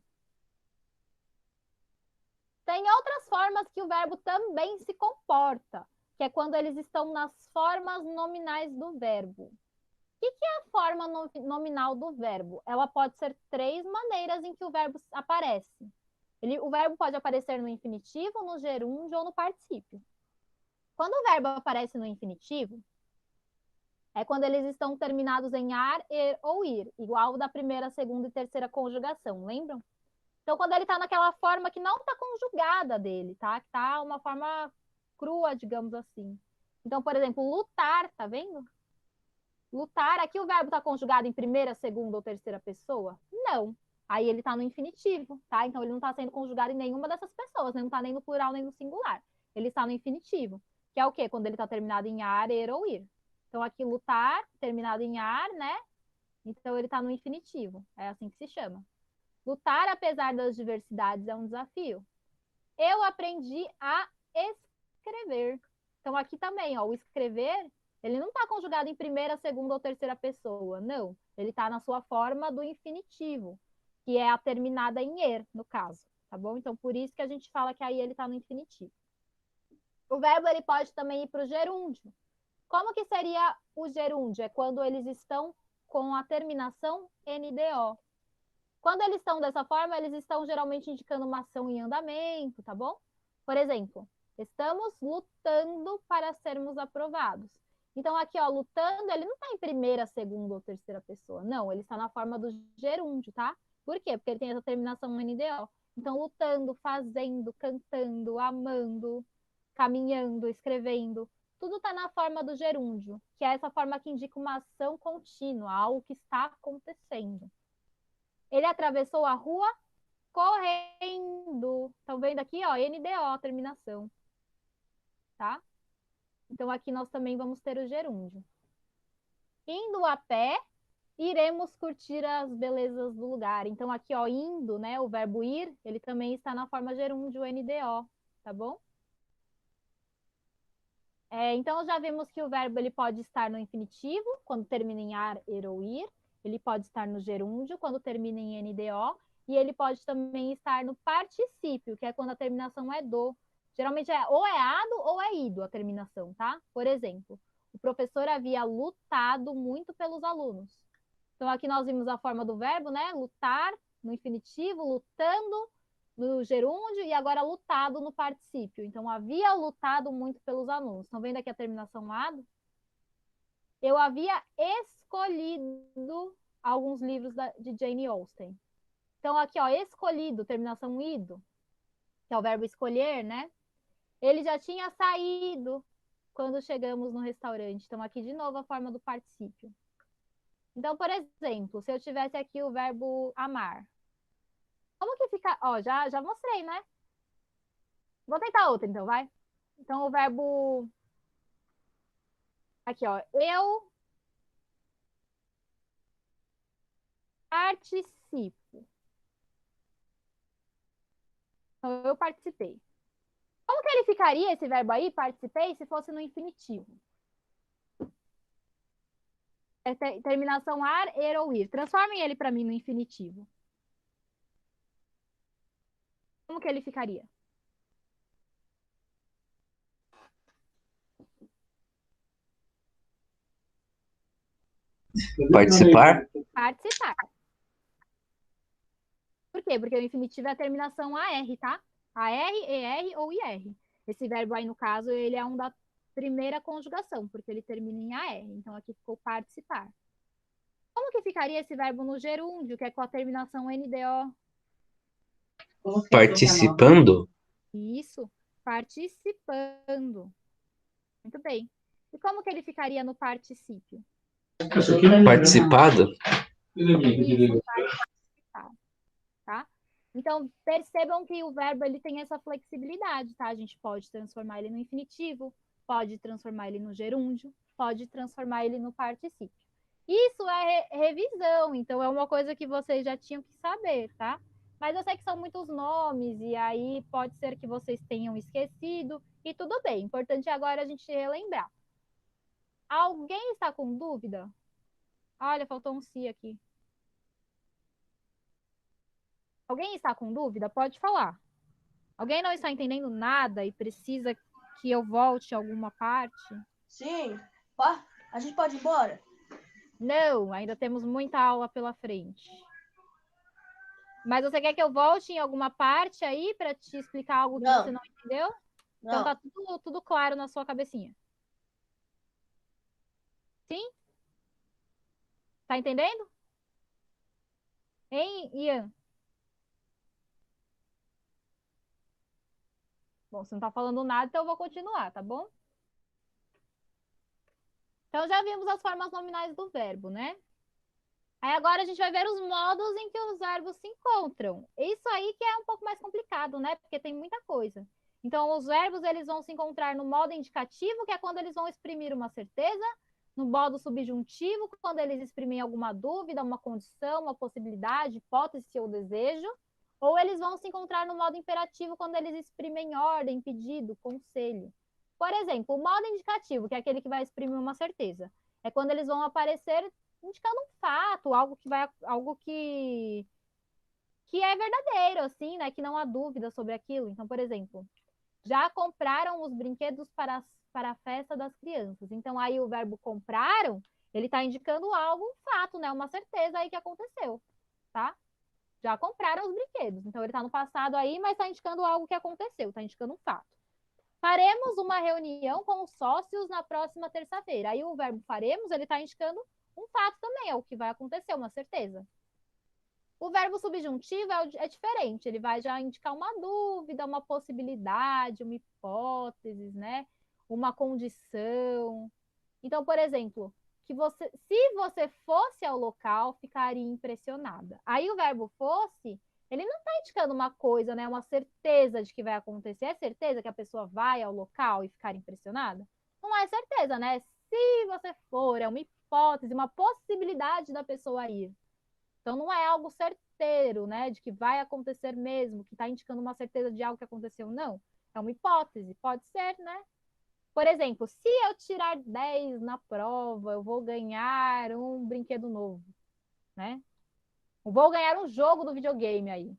Tem outras formas que o verbo também se comporta, que é quando eles estão nas formas nominais do verbo. O que é a forma nominal do verbo? Ela pode ser três maneiras em que o verbo aparece. O verbo pode aparecer no infinitivo, no gerúndio ou no particípio. Quando o verbo aparece no infinitivo, é quando eles estão terminados em ar, er ou ir, igual da primeira, segunda e terceira conjugação, lembram? Então, quando ele está naquela forma que não está conjugada dele, tá? Que tá uma forma crua, digamos assim. Então, por exemplo, lutar, tá vendo? Lutar, aqui o verbo está conjugado em primeira, segunda ou terceira pessoa? Não. Aí ele está no infinitivo, tá? Então ele não está sendo conjugado em nenhuma dessas pessoas, né? Não está nem no plural nem no singular. Ele está no infinitivo, que é o quê? Quando ele está terminado em ar, er ou ir. Então aqui lutar, terminado em ar, né? Então ele está no infinitivo. É assim que se chama. Lutar, apesar das diversidades, é um desafio. Eu aprendi a escrever. Então aqui também, ó, o escrever, ele não está conjugado em primeira, segunda ou terceira pessoa, não. Ele está na sua forma do infinitivo, que é a terminada em er, no caso, tá bom? Então por isso que a gente fala que aí ele está no infinitivo. O verbo ele pode também ir para o gerúndio. Como que seria o gerúndio? É quando eles estão com a terminação NDO. Quando eles estão dessa forma, eles estão geralmente indicando uma ação em andamento, tá bom? Por exemplo, estamos lutando para sermos aprovados. Então, aqui, ó, lutando, ele não está em primeira, segunda ou terceira pessoa. Não, ele está na forma do gerúndio, tá? Por quê? Porque ele tem essa terminação NDO. Então, lutando, fazendo, cantando, amando, caminhando, escrevendo. Tudo está na forma do gerúndio, que é essa forma que indica uma ação contínua, algo que está acontecendo. Ele atravessou a rua correndo. Estão vendo aqui, ó, NDO, terminação. Tá? Então, aqui nós também vamos ter o gerúndio. Indo a pé, iremos curtir as belezas do lugar. Então, aqui, ó, indo, né, o verbo ir, ele também está na forma gerúndio, NDO, tá bom? Então, já vimos que o verbo ele pode estar no infinitivo, quando termina em ar, er ou ir. Ele pode estar no gerúndio, quando termina em NDO. E ele pode também estar no particípio, que é quando a terminação é do. Geralmente ou é ado ou é ido a terminação, tá? Por exemplo, o professor havia lutado muito pelos alunos. Então, aqui nós vimos a forma do verbo, né? Lutar no infinitivo, lutando no gerúndio e agora lutado no particípio. Então, havia lutado muito pelos alunos. Estão vendo aqui a terminação ado? Eu havia escolhido alguns livros de Jane Austen. Então, aqui, ó, escolhido, terminação ido, que é o verbo escolher, né? Ele já tinha saído quando chegamos no restaurante. Então, aqui de novo a forma do particípio. Então, por exemplo, se eu tivesse aqui o verbo amar. Como que fica? Ó, já mostrei, né? Vou tentar outra, então, vai. Então, o verbo... Aqui, ó. Eu participo. Então, eu participei. Como que ele ficaria, esse verbo aí, participei, se fosse no infinitivo? É terminação ar, er ou ir. Transformem ele para mim no infinitivo. Como que ele ficaria? Participar? Participar. Por quê? Porque o infinitivo é a terminação AR, tá? AR, ER ou IR. Esse verbo aí, no caso, ele é um da primeira conjugação, porque ele termina em AR. Então, aqui ficou participar. Como que ficaria esse verbo no gerúndio, que é com a terminação NDO? Participando? Isso, participando. Muito bem. E como que ele ficaria no particípio? Participado? Isso, participar, tá? Então, percebam que o verbo ele tem essa flexibilidade, tá? A gente pode transformar ele no infinitivo, pode transformar ele no gerúndio, pode transformar ele no particípio. Isso é revisão, então é uma coisa que vocês já tinham que saber, tá? Mas eu sei que são muitos nomes, e aí pode ser que vocês tenham esquecido, e tudo bem. O importante é agora a gente relembrar. Alguém está com dúvida? Olha, faltou um si aqui. Alguém está com dúvida? Pode falar. Alguém não está entendendo nada e precisa que eu volte a alguma parte? Sim. A gente pode ir embora? Não, ainda temos muita aula pela frente. Mas você quer que eu volte em alguma parte aí para te explicar algo que Não. você não entendeu? Então Não. tá tudo claro na sua cabecinha. Sim? Tá entendendo? Hein, Ian? Você não tá falando nada, então eu vou continuar, tá bom? Então, já vimos as formas nominais do verbo, né? Aí agora a gente vai ver os modos em que os verbos se encontram. Isso aí que é um pouco mais complicado, né? Porque tem muita coisa. Então, os verbos eles vão se encontrar no modo indicativo, que é quando eles vão exprimir uma certeza, no modo subjuntivo, quando eles exprimem alguma dúvida, uma condição, uma possibilidade, hipótese ou desejo, ou eles vão se encontrar no modo imperativo, quando eles exprimem ordem, pedido, conselho. Por exemplo, o modo indicativo, que é aquele que vai exprimir uma certeza, é quando eles vão aparecer indicando um fato, algo que é verdadeiro, assim, né? Que não há dúvida sobre aquilo. Então, por exemplo, já compraram os brinquedos para a festa das crianças. Então, aí o verbo compraram, ele está indicando algo, um fato, né? Uma certeza aí que aconteceu, tá? Já compraram os brinquedos. Então, ele está no passado aí, mas está indicando algo que aconteceu, está indicando um fato. Faremos uma reunião com os sócios na próxima terça-feira. Aí o verbo faremos, ele está indicando um fato também, é o que vai acontecer, uma certeza. O verbo subjuntivo é diferente, ele vai já indicar uma dúvida, uma possibilidade, uma hipótese, né? Uma condição. Então, por exemplo, se você fosse ao local, ficaria impressionada. Aí o verbo fosse, ele não está indicando uma coisa, né? Uma certeza de que vai acontecer. É certeza que a pessoa vai ao local e ficar impressionada? Não é certeza, né? Se você for, é uma hipótese, uma possibilidade da pessoa ir. Então, não é algo certeiro, né? De que vai acontecer mesmo, que está indicando uma certeza de algo que aconteceu. Não. É uma hipótese. Pode ser, né? Por exemplo, se eu tirar 10 na prova, eu vou ganhar um brinquedo novo, né? Eu vou ganhar um jogo do videogame aí.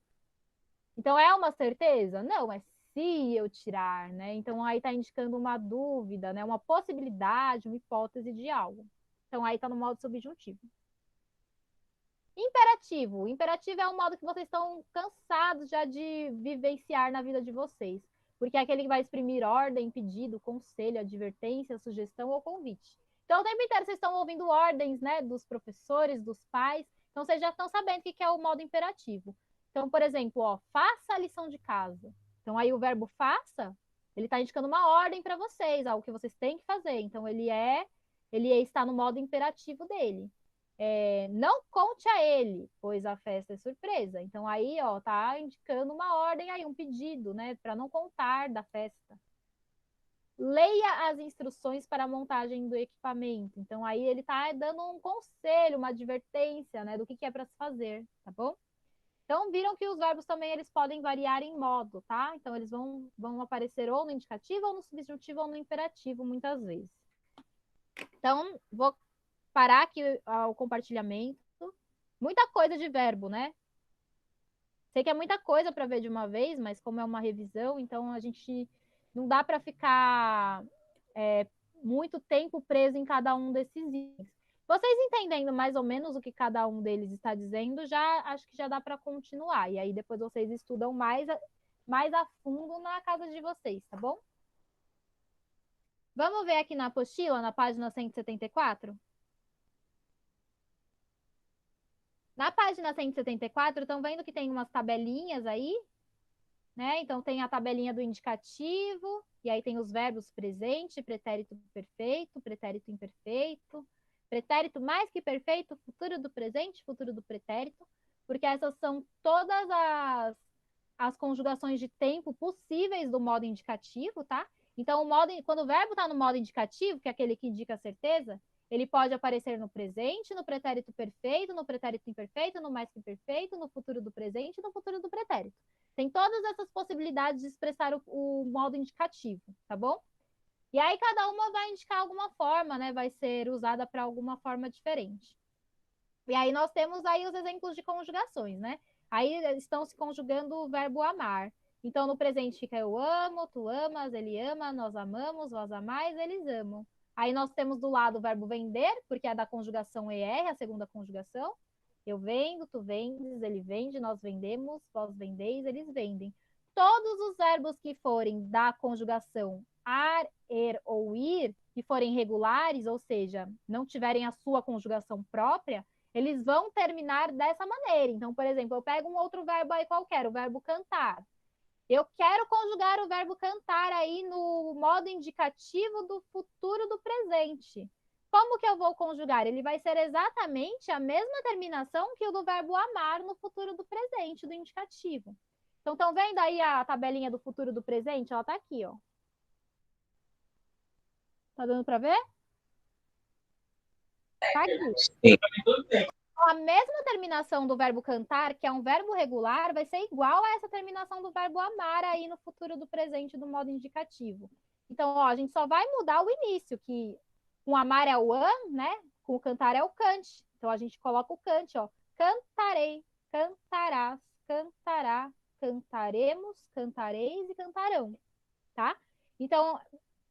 Então, é uma certeza? Não, é se eu tirar, né? Então, aí está indicando uma dúvida, né? Uma possibilidade, uma hipótese de algo. Então, aí está no modo subjuntivo. Imperativo. Imperativo é um modo que vocês estão cansados já de vivenciar na vida de vocês. Porque é aquele que vai exprimir ordem, pedido, conselho, advertência, sugestão ou convite. Então, o tempo inteiro vocês estão ouvindo ordens, né? Dos professores, dos pais. Então, vocês já estão sabendo o que é o modo imperativo. Então, por exemplo, ó, faça a lição de casa. Então, aí o verbo faça, ele está indicando uma ordem para vocês, algo que vocês têm que fazer. Então, ele está no modo imperativo dele. Não conte a ele, pois a festa é surpresa. Então, aí, ó, tá indicando uma ordem aí, um pedido, né, para não contar da festa. Leia as instruções para a montagem do equipamento. Então, aí ele tá dando um conselho, uma advertência, né, do que é para se fazer, tá bom? Então, viram que os verbos também, eles podem variar em modo, tá? Então, eles vão aparecer ou no indicativo, ou no subjuntivo, ou no imperativo, muitas vezes. Então, vou parar aqui o compartilhamento. Muita coisa de verbo, né? Sei que é muita coisa para ver de uma vez, mas como é uma revisão, então a gente não dá para ficar muito tempo preso em cada um desses itens. Vocês entendendo mais ou menos o que cada um deles está dizendo, já acho que já dá para continuar. E aí depois vocês estudam mais a fundo na casa de vocês, tá bom? Vamos ver aqui na apostila, na página 174? Na página 174, estão vendo que tem umas tabelinhas aí, né? Então, tem a tabelinha do indicativo, e aí tem os verbos presente, pretérito perfeito, pretérito imperfeito, pretérito mais que perfeito, futuro do presente, futuro do pretérito, porque essas são todas as conjugações de tempo possíveis do modo indicativo, tá? Então, quando o verbo está no modo indicativo, que é aquele que indica a certeza, ele pode aparecer no presente, no pretérito perfeito, no pretérito imperfeito, no mais que perfeito, no futuro do presente e no futuro do pretérito. Tem todas essas possibilidades de expressar o modo indicativo, tá bom? E aí cada uma vai indicar alguma forma, né? Vai ser usada para alguma forma diferente. E aí nós temos aí os exemplos de conjugações, né? Aí estão se conjugando o verbo amar. Então no presente fica eu amo, tu amas, ele ama, nós amamos, vós amais, eles amam. Aí nós temos do lado o verbo vender, porque é da conjugação ER, a segunda conjugação. Eu vendo, tu vendes, ele vende, nós vendemos, vós vendeis, eles vendem. Todos os verbos que forem da conjugação ar, ou ir, que forem regulares, ou seja, não tiverem a sua conjugação própria, eles vão terminar dessa maneira. Então, por exemplo, eu pego um outro verbo aí qualquer, o verbo cantar. Eu quero conjugar o verbo cantar aí no modo indicativo do futuro do presente. Como que eu vou conjugar? Ele vai ser exatamente a mesma terminação que o do verbo amar no futuro do presente, do indicativo. Então, estão vendo aí a tabelinha do futuro do presente? Ela está aqui, ó. Tá dando para ver? Tá aqui. Sim. A mesma terminação do verbo cantar, que é um verbo regular, vai ser igual a essa terminação do verbo amar aí no futuro do presente do modo indicativo. Então, ó, a gente só vai mudar o início, que com amar é o an, né? Com o cantar é o cante. Então, a gente coloca o cante, ó. Cantarei, cantarás, cantará, cantaremos, cantareis e cantarão, tá? Então,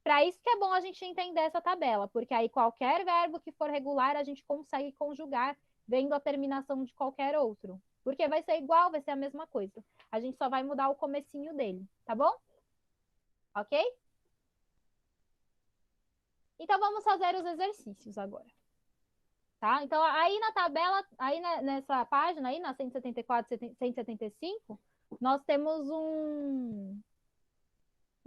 para isso que é bom a gente entender essa tabela, porque aí qualquer verbo que for regular, a gente consegue conjugar vendo a terminação de qualquer outro. Porque vai ser igual, vai ser a mesma coisa. A gente só vai mudar o comecinho dele, tá bom? Ok? Então, vamos fazer os exercícios agora. Tá? Então, aí na tabela, aí nessa página, aí na 174, 175, nós temos um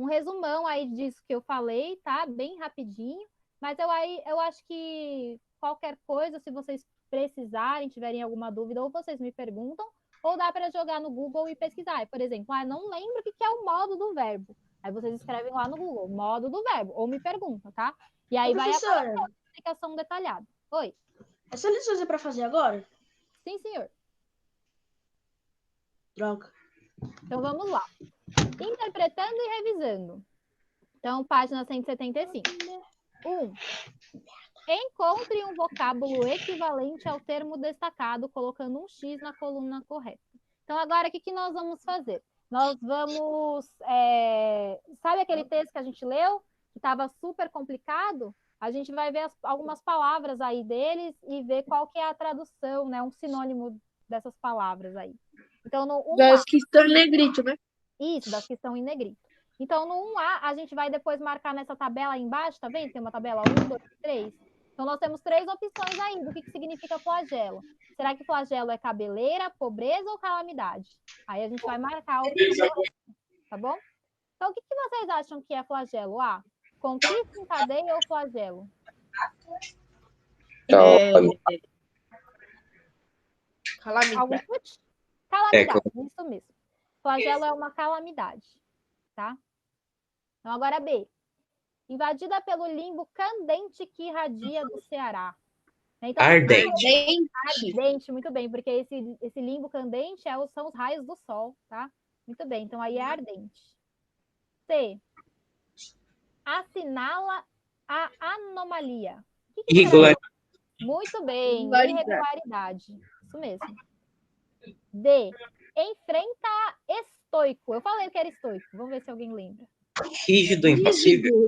resumão aí disso que eu falei, tá? Bem rapidinho. Mas eu acho que qualquer coisa, se vocês precisarem, tiverem alguma dúvida, ou vocês me perguntam, ou dá para jogar no Google e pesquisar. Por exemplo, não lembro o que é o modo do verbo. Aí vocês escrevem lá no Google, modo do verbo, ou me perguntam, tá? E aí vai aparecer a explicação detalhada. Oi. Essa lição é para fazer agora? Sim, senhor. Droga. Então vamos lá. Interpretando e revisando. Então, página 175. 1. Encontre um vocábulo equivalente ao termo destacado, colocando um X na coluna correta. Então, agora, o que nós vamos fazer? Nós vamos... sabe aquele texto que a gente leu, que estava super complicado? A gente vai ver algumas palavras aí deles e ver qual que é a tradução, né? Um sinônimo dessas palavras aí. Então, no 1A... Das que estão em negrito, né? Isso, das que estão em negrito. Então, no 1A, a gente vai depois marcar nessa tabela aí embaixo, tá vendo? Tem uma tabela 1, 2, 3. Então, nós temos 3 opções aí do que significa flagelo. Será que flagelo é cabeleira, pobreza ou calamidade? Aí a gente vai marcar a opção correta, tá bom? Então, o que vocês acham que é flagelo? Conquista em cadeia ou flagelo? Calamidade. Algum chute? Calamidade, isso mesmo. Flagelo é uma calamidade, tá? Então, agora B. Invadida pelo limbo candente que irradia do Ceará. Então, Ardente. Ardente, muito bem, porque esse limbo candente são os raios do sol, tá? Muito bem, então aí é ardente. C. Assinala a anomalia. Irregularidade. Muito bem, irregularidade. Isso mesmo. D. Enfrenta estoico. Eu falei que era estoico. Vamos ver se alguém lembra. Rígido, impassível.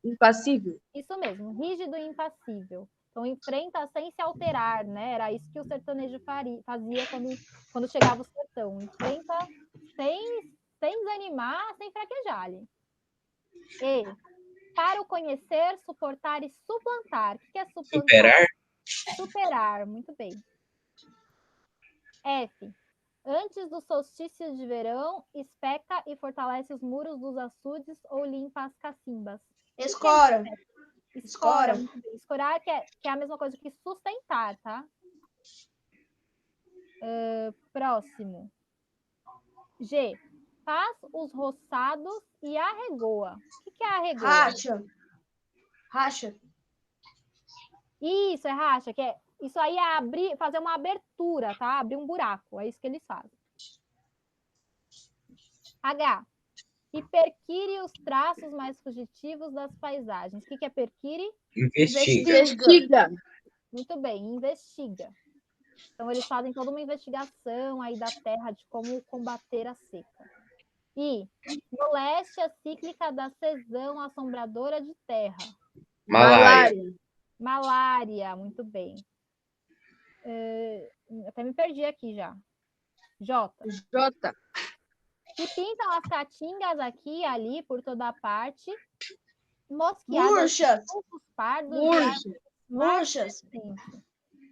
Impassível. Isso mesmo, rígido e impassível. Então, enfrenta sem se alterar, né? Era isso que o sertanejo fazia quando chegava o sertão. Enfrenta sem desanimar, sem fraquejar ali. E, para o conhecer, suportar e suplantar. O que é suplantar? Superar. Superar, muito bem. F. Antes do solstício de verão, especa e fortalece os muros dos açudes ou limpa as cacimbas. Escora. Escora. Escorar, que é a mesma coisa que sustentar, tá? Próximo. G. Faz os roçados e arregoa. O que é arregoa? Racha. Isso, é racha. Isso aí é fazer uma abertura, tá? Abrir um buraco. É isso que eles fazem. H. E perquire os traços mais fugitivos das paisagens. O que é perquire? Investiga. Muito bem, investiga. Então, eles fazem toda uma investigação aí da terra de como combater a seca. E moléstia cíclica da sezão assombradora de terra. Malária, muito bem. Até me perdi aqui já. J. Que pintam as caatingas aqui e ali por toda a parte. Mosqueadas. Murchas.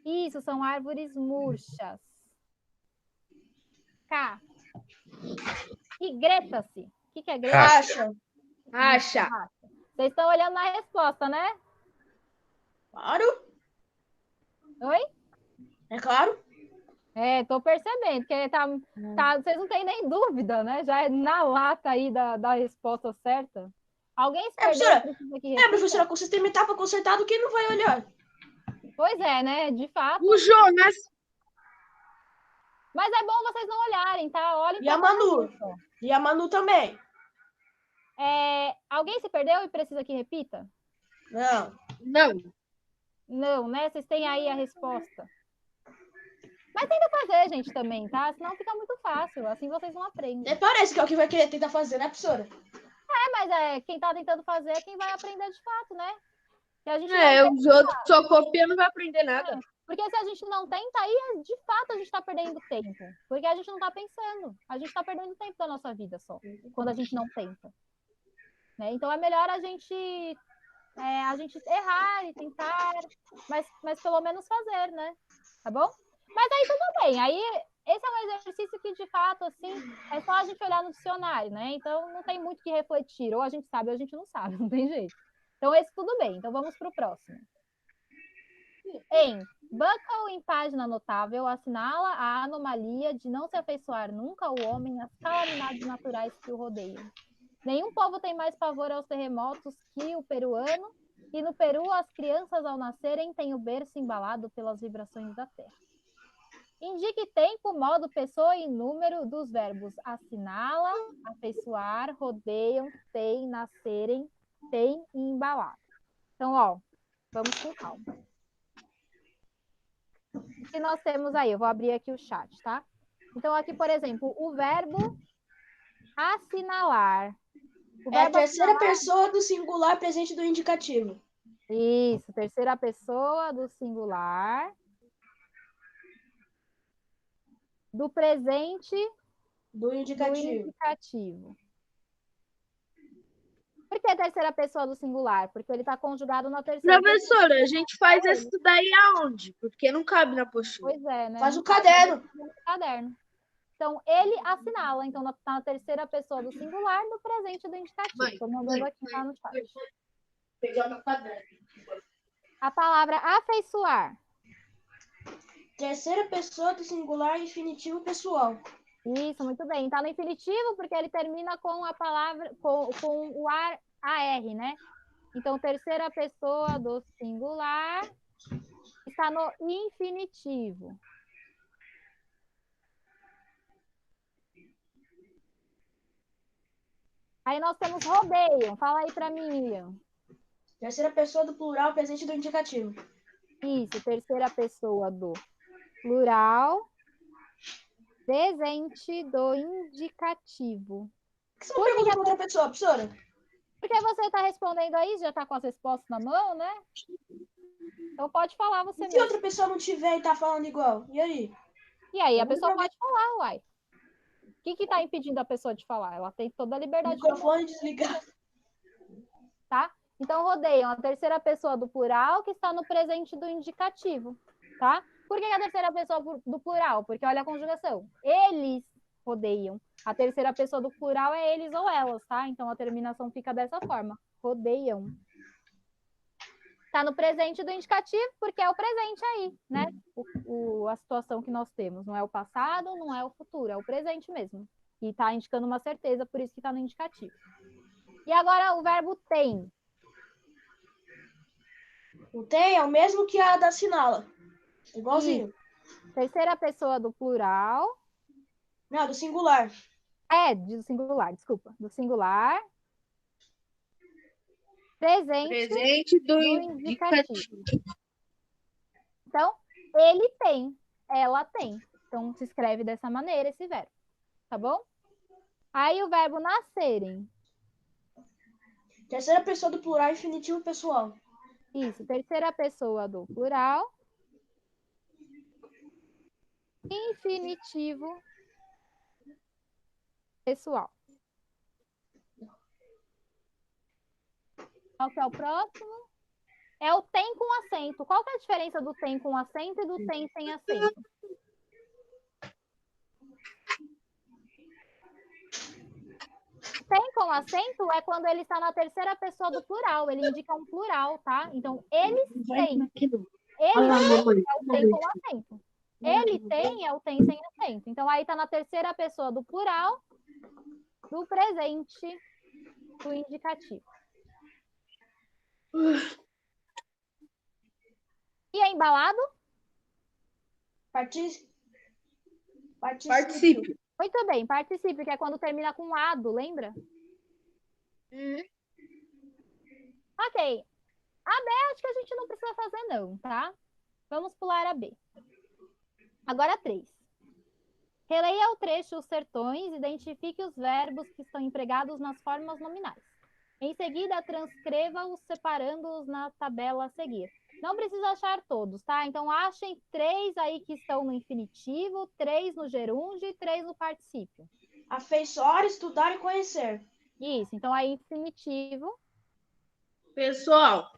Isso, são árvores murchas. K. E greta-se. O que é greta? Racha. Racha. Acha. Vocês estão olhando na resposta, né? Claro. Oi? É claro. Tô percebendo, que vocês não têm nem dúvida, né? Já é na lata aí da resposta certa. Alguém se perdeu professora. e precisa que É, repita? professora, com o sistema etapa consertado, quem não vai olhar? Pois é, né? De fato. O Jonas. Mas é bom vocês não olharem, tá? Olhem E a pra Manu. resposta. E a Manu também. Alguém se perdeu e precisa que repita? Não. Não. Não, né? Vocês têm aí a resposta. Mas tenta fazer, gente, também, tá? Senão fica muito fácil. Assim vocês não aprendem. Até parece que é o que vai querer tentar fazer, né, professora? Mas quem tá tentando fazer é quem vai aprender de fato, né? Se a gente Os outros que só copiam não vai aprender nada. Porque se a gente não tenta, aí de fato a gente está perdendo tempo. Porque a gente não está pensando. A gente está perdendo tempo da nossa vida só. Quando a gente não tenta. Né? Então é melhor a gente errar e tentar, mas pelo menos fazer, né? Tá bom? Mas aí tudo bem. Aí esse é um exercício que, de fato, assim, é só a gente olhar no dicionário, né? Então não tem muito o que refletir. Ou a gente sabe ou a gente não sabe. Não tem jeito. Então esse tudo bem. Então vamos para o próximo. Buckle, em página notável, assinala a anomalia de não se afeiçoar nunca o homem às calamidades naturais que o rodeiam. Nenhum povo tem mais pavor aos terremotos que o peruano, e no Peru as crianças ao nascerem têm o berço embalado pelas vibrações da terra. Indique tempo, modo, pessoa e número dos verbos assinala, afeiçoar, rodeiam, tem, nascerem, tem e embalado. Então, vamos com calma. O que nós temos aí? Eu vou abrir aqui o chat, tá? Então, aqui, por exemplo, o verbo assinalar. É a terceira pessoa do singular presente do indicativo. Isso, terceira pessoa do singular. Do presente Do indicativo. Por que a terceira pessoa do singular? Porque ele está conjugado na terceira Professora, a gente faz isso daí aonde? Porque não cabe na apostila. Pois é, né? Faz Não o cabe caderno. no caderno. Então, ele assinala. Então, está na terceira pessoa do singular, no presente do indicativo. Estou mandando aqui, tá no chat. Pegar meu caderno. A palavra afeiçoar. Terceira pessoa do singular infinitivo pessoal. Isso, muito bem. Está no infinitivo porque ele termina com a palavra, com o AR, né? Então, terceira pessoa do singular está no infinitivo. Aí nós temos rodeiam. Fala aí para mim, Ian. Terceira pessoa do plural presente do indicativo. Isso, terceira pessoa do plural presente do indicativo. Por que você não pergunta para outra pessoa, professora? Porque você está respondendo aí, já está com as respostas na mão, né? Então pode falar você E se mesmo. outra pessoa não tiver e tá falando igual? E aí? E aí a pessoa pode falar, uai. O que está impedindo a pessoa de falar? Ela tem toda a liberdade de falar. Microfone desligado. Tá? Então, rodeiam a terceira pessoa do plural que está no presente do indicativo, tá? Por que a terceira pessoa do plural? Porque olha a conjugação. Eles rodeiam. A terceira pessoa do plural é eles ou elas, tá? Então, a terminação fica dessa forma. Rodeiam. Está no presente do indicativo, porque é o presente aí, né? A situação que nós temos. Não é o passado, não é o futuro, é o presente mesmo. E está indicando uma certeza, por isso que está no indicativo. E agora o verbo tem. O tem é o mesmo que a da assinala. Igualzinho. Isso. Terceira pessoa do plural. Não, do singular. Do singular, desculpa. Do singular. Presente do indicativo. Então, ele tem, ela tem. Então, se escreve dessa maneira esse verbo. Tá bom? Aí o verbo nascerem. Terceira pessoa do plural infinitivo pessoal. Isso, terceira pessoa do plural. Infinitivo pessoal. Qual que é o próximo? É o tem com acento. Qual que é a diferença do tem com acento e do tem sem acento? tem com acento é quando ele está na terceira pessoa do plural. Ele indica um plural, tá? Então, eles têm. Ele Olha lá, mamãe. é o tem com acento. Ele tem é o tem sem acento. Então, aí está na terceira pessoa do plural, do presente, do indicativo. E é embalado? Particípio. Participe. Muito bem, particípio, que é quando termina com ado, lembra? Ok. A B acho que a gente não precisa fazer não, tá? Vamos pular a B. Agora 3. Releia o trecho Os Sertões, identifique os verbos que estão empregados nas formas nominais. Em seguida, transcreva-os separando-os na tabela a seguir. Não precisa achar todos, tá? Então, achem 3 aí que estão no infinitivo, 3 no gerúndio e 3 no particípio. Afeiçoar, estudar e conhecer. Isso, então aí infinitivo Pessoal,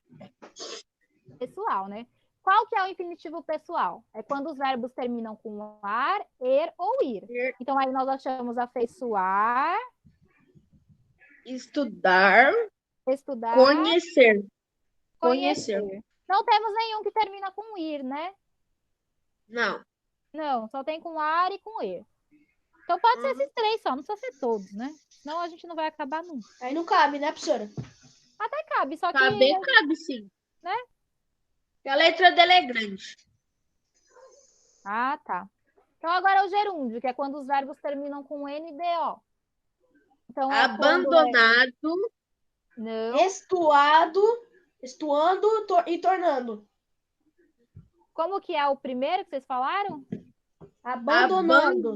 pessoal, né? Qual que é o infinitivo pessoal? É quando os verbos terminam com ar, er ou ir. Então, aí nós achamos afeiçoar, estudar, estudar, conhecer. conhecer. Não temos nenhum que termina com ir, né? Não. Não, só tem com ar e com er. Então, pode ser esses 3 só, não precisa ser todos, né? Senão a gente não vai acabar nunca. Aí não cabe, né, professora? Até cabe, só que... Cabe sim. Né? A letra dela é grande. Ah, tá. Então, agora é o gerúndio, que é quando os verbos terminam com NDO. Então, é Abandonado, Não. Estuando e tornando. Como que é o primeiro que vocês falaram? Abandonando.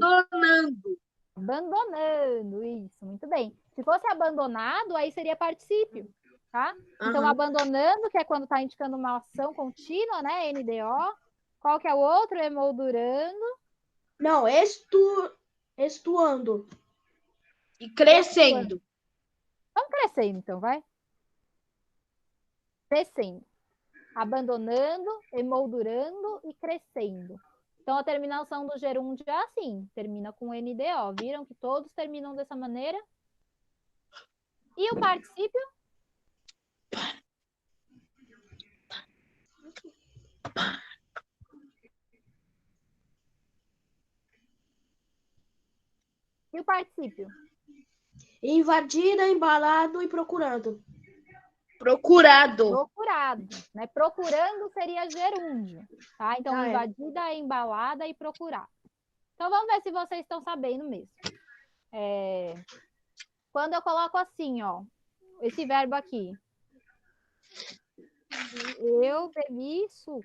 Abandonando, isso, muito bem. Se fosse abandonado, aí seria particípio, tá? Então, abandonando, que é quando está indicando uma ação contínua, né? NDO. Qual que é o outro? Emoldurando. Não, estuando. e crescendo. Vamos crescendo, então, vai. Crescendo. Abandonando, emoldurando e crescendo. Então, a terminação do gerúndio é assim, termina com NDO. Viram que todos terminam dessa maneira? E o particípio? E o particípio? Invadida, embalado e procurando. Procurado. Procurado, né? Procurando seria gerúndio, tá? Então, Ah, é. invadida, embalada e procurar. Então, vamos ver se vocês estão sabendo mesmo. Quando eu coloco assim, ó, esse verbo aqui. Eu bebi suco.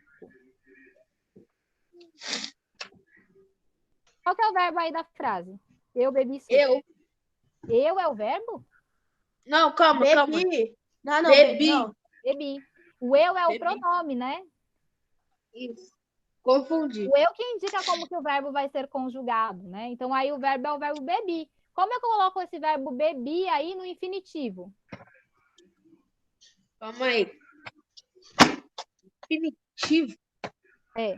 Qual que é o verbo aí da frase? Eu bebi suco. Eu é o verbo? Não, calma. Bebi. Não, Bebi. não. Bebi. O eu é o Bebi. pronome, né? Isso. Confundi. O eu que indica como que o verbo vai ser conjugado, né? Então, aí o verbo é o verbo bebi. Como eu coloco esse verbo bebi aí no infinitivo? Calma aí. Infinitivo. É.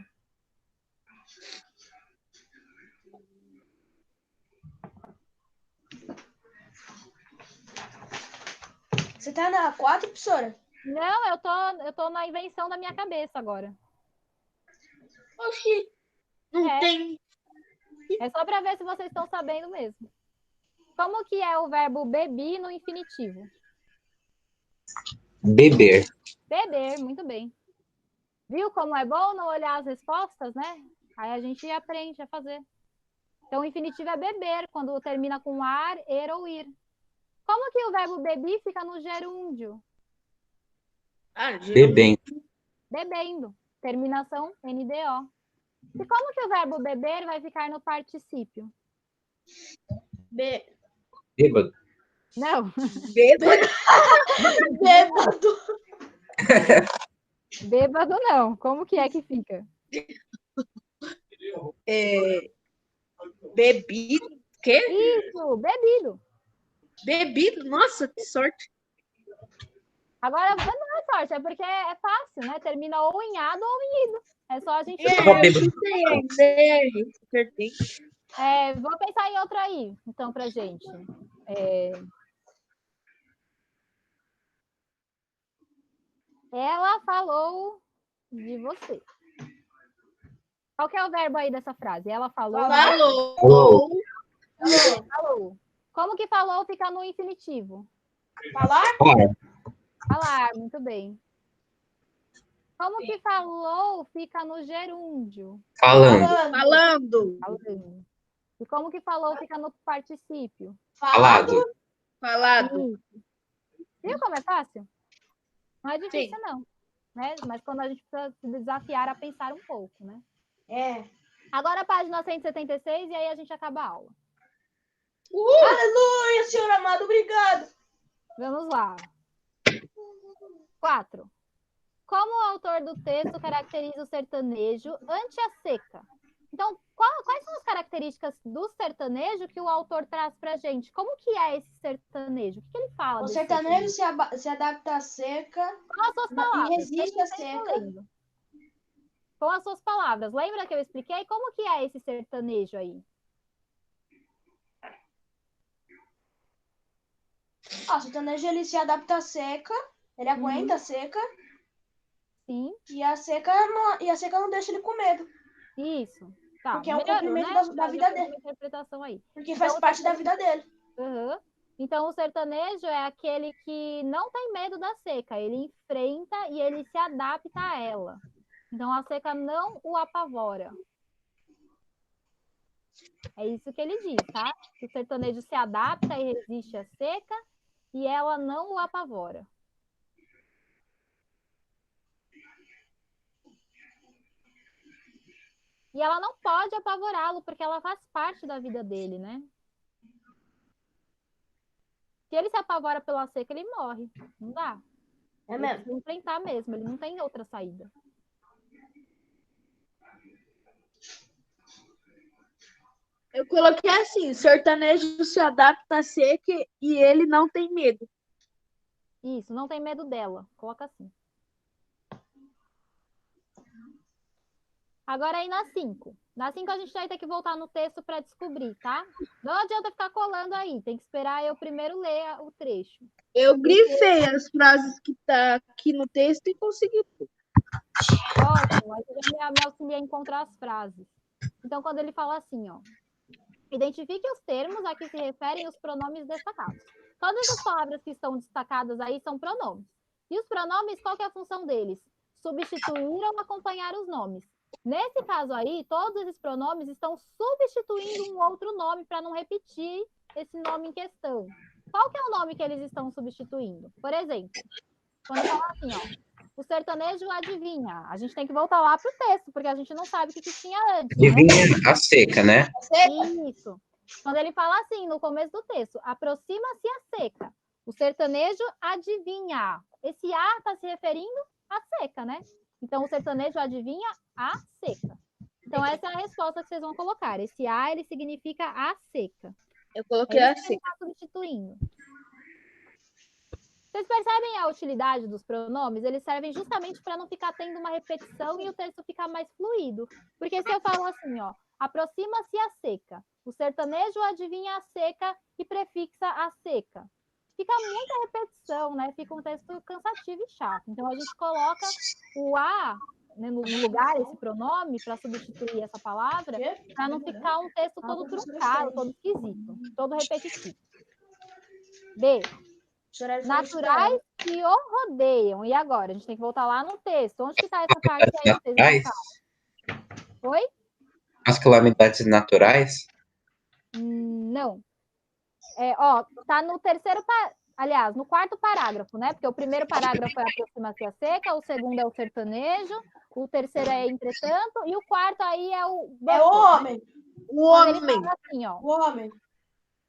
Você tá na 4, professora? Não, eu tô na invenção da minha cabeça agora. Oxi. Não tem. É só para ver se vocês estão sabendo mesmo. Como que é o verbo bebi no infinitivo? Beber. Beber, muito bem. Viu como é bom não olhar as respostas, né? Aí a gente aprende a fazer. Então, o infinitivo é beber, quando termina com ar, er ou ir. Como que o verbo bebi fica no gerúndio? Bebendo. Bebendo. Terminação NDO. E como que o verbo beber vai ficar no particípio? Bêbado. Não. Bêbado. Bêbado não. Como que é que fica? Bebido. Quê? Isso, bebido. Bebido? Nossa, que sorte. Agora, não é sorte, é porque é fácil, né? Termina ou em ado ou em ido. É só a gente... Acertei. Vou pensar em outra aí, então, pra gente. Ela falou de você. Qual que é o verbo aí dessa frase? Ela falou. Falou. Falou. Como que falou fica no infinitivo? Falar? Falar. Falar, muito bem. Como que falou fica no gerúndio? Falando. Falando. Falando. E como que falou fica no particípio? Falado. Falado. Isso. Viu como é fácil? Não é difícil, não. Né? Mas quando a gente precisa se desafiar a pensar um pouco, né? É. Agora a página 176 e aí a gente acaba a aula. Aleluia, Senhor amado, obrigado. Vamos lá. 4. Como o autor do texto caracteriza o sertanejo ante a seca? Então, quais são as características do sertanejo que o autor traz pra gente? Como que é esse sertanejo? O que ele fala O desse sertanejo se adapta à seca Com as suas e palavras. resiste à Sempre seca. lendo. Com as suas palavras. Lembra que eu expliquei? Como que é esse sertanejo aí? O sertanejo ele se adapta à seca, ele aguenta a seca Sim, e a seca não deixa ele com medo, isso. Tá, porque é o melhorou, cumprimento né? da Já vida fez dele, uma interpretação aí. porque faz Então, parte da vida dele. Uhum. Então, o sertanejo é aquele que não tem medo da seca, ele enfrenta e ele se adapta a ela. Então, a seca não o apavora. É isso que ele diz, tá? Que o sertanejo se adapta e resiste à seca e ela não o apavora. E ela não pode apavorá-lo, porque ela faz parte da vida dele, né? Se ele se apavora pela seca, ele morre. Não dá. É Ele mesmo. precisa enfrentar mesmo, ele não tem outra saída. Eu coloquei assim, sertanejo se adapta à seca e ele não tem medo. Isso, não tem medo dela. Coloca assim. Agora aí na 5. Na 5 a gente vai ter que voltar no texto para descobrir, tá? Não adianta ficar colando aí, tem que esperar eu primeiro ler o trecho. Eu grifei as frases que tá aqui no texto e consegui. Ótimo, aí você já me auxilia a encontrar as frases. Então, quando ele fala assim, ó. Identifique os termos a que se referem os pronomes destacados. Todas as palavras que estão destacadas aí são pronomes. E os pronomes, qual que é a função deles? Substituir ou acompanhar os nomes. Nesse caso aí, todos esses pronomes estão substituindo um outro nome para não repetir esse nome em questão. Qual que é o nome que eles estão substituindo? Por exemplo, quando fala assim, ó, o sertanejo adivinha. A gente tem que voltar lá para o texto, porque a gente não sabe o que tinha antes. Né? Adivinha a seca, né? Isso. Quando ele fala assim, no começo do texto, aproxima-se a seca. O sertanejo adivinha. Esse A está se referindo à seca, né? Então, o sertanejo adivinha a seca. Então, essa é a resposta que vocês vão colocar. Esse A, ele significa a seca. Eu coloquei É isso que assim. ele está substituindo. Vocês percebem a utilidade dos pronomes? Eles servem justamente para não ficar tendo uma repetição e o texto ficar mais fluido. Porque se eu falo assim, ó, aproxima-se a seca, o sertanejo adivinha a seca e prefixa a seca. Fica muita repetição, né? Fica um texto cansativo e chato. Então, a gente coloca o A, né, no lugar, esse pronome, para substituir essa palavra, para não ficar um texto todo truncado, todo esquisito, todo repetitivo. B. Naturais que o rodeiam. E agora? A gente tem que voltar lá no texto. Onde que está essa parte aí que vocês não sabem? Oi? As calamidades naturais? Não. Tá no terceiro, aliás, no quarto parágrafo, né? Porque o primeiro parágrafo é aproxima-se a seca, o segundo é o sertanejo, o terceiro é entretanto, e o quarto aí é o... É o homem. O homem. Ele fala assim, ó. O homem.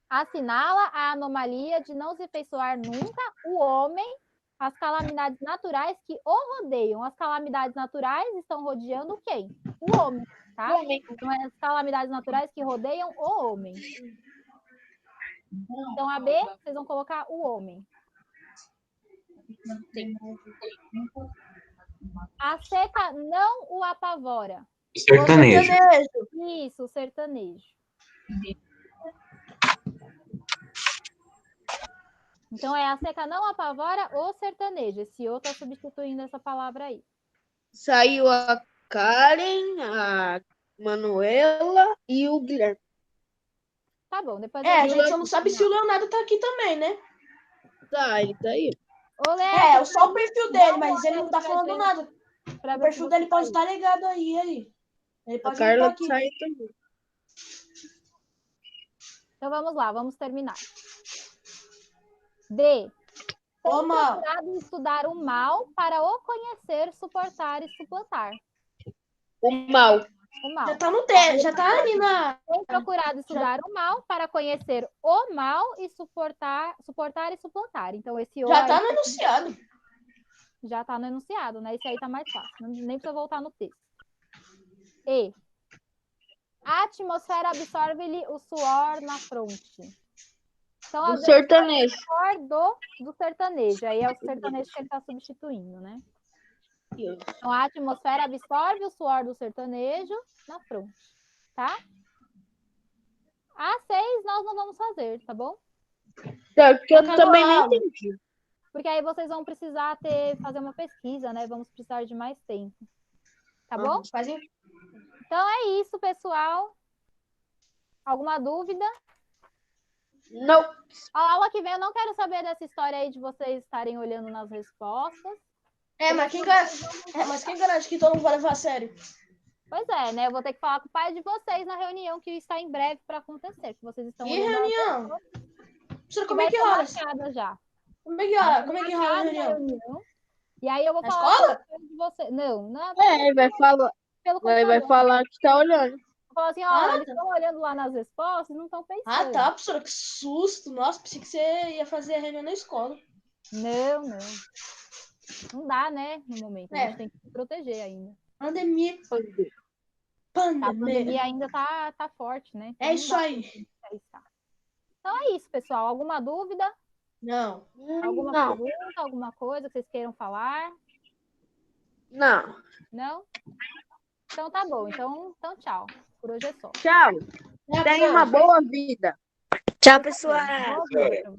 Assinala a anomalia de não se feiçoar nunca o homem as calamidades naturais que o rodeiam. As calamidades naturais estão rodeando quem? O homem, tá? Então, é as calamidades naturais que rodeiam o homem. Então, a B, vocês vão colocar o homem. A seca não o apavora. O sertanejo. Isso, o sertanejo. Então, a seca não apavora o sertanejo. Esse o tá substituindo essa palavra aí. Saiu a Karen, a Manuela e o Guilherme. Tá bom, depois A gente só não sabe se o Leonardo tá aqui também, né? Tá, ele tá aí. Ô, Léo, Só o perfil dele, mas ele não tá falando nada. pra O ver perfil se dele você pode tá aí. estar ligado aí. Ele A pode Carla entrar aqui. saiu também. Então, vamos lá, vamos terminar. D. Tem Ô, Mal. procurado estudar o mal para o conhecer, suportar e suplantar. O mal. O mal. Já tá no teste, já tá ali na... Tem procurado estudar o mal para conhecer o mal e suportar e suplantar. Então, esse o Já aí tá no enunciado. já tá no enunciado, né? Isso aí tá mais fácil. Nem precisa voltar no texto. E. A atmosfera absorve-lhe o suor na fronte. Então, Do às vezes, sertanejo. suor do sertanejo. Aí é o sertanejo que ele está substituindo, né? Então, a atmosfera absorve o suor do sertanejo na fronte, tá? A 6 nós não vamos fazer, tá bom? Tá, porque eu Acabou também a nem aula. entendi. Porque aí vocês vão precisar fazer uma pesquisa, né? Vamos precisar de mais tempo. Tá bom? Então é isso, pessoal. Alguma dúvida? Não. A aula que vem eu não quero saber dessa história aí de vocês estarem olhando nas respostas. Mas quem garante que todo mundo vai levar a sério? Pois é, né? Eu vou ter que falar com o pai de vocês na reunião que está em breve para acontecer. Que vocês estão Que olhando as reunião? respostas, Professora, que como é vai que ser rola? marcada já. Como é que rola? Como é que rola a Marcada reunião? E aí eu vou Na falar escola? com o pai de vocês. Não, Ele vai falar. pelo Vai computador. falar que tá olhando. Vou falar assim, ó, eles tá. estão olhando lá nas respostas e não estão pensando. Ah, tá, professora, que susto. Nossa, pensei que você ia fazer a reunião na escola. Não. Não dá, né, no momento. A gente É. tem que se proteger ainda. Pandemia. A pandemia ainda tá forte, né? Então É não isso dá aí. pra arriscar. Então é isso, pessoal. Alguma dúvida? Não. Alguma Não. pergunta? Alguma coisa que vocês queiram falar? Não. Não? Então tá bom. Então tchau. Por hoje é só. Tchau. Tenha uma boa vida. Tchau, pessoal. Boa vida pra vocês.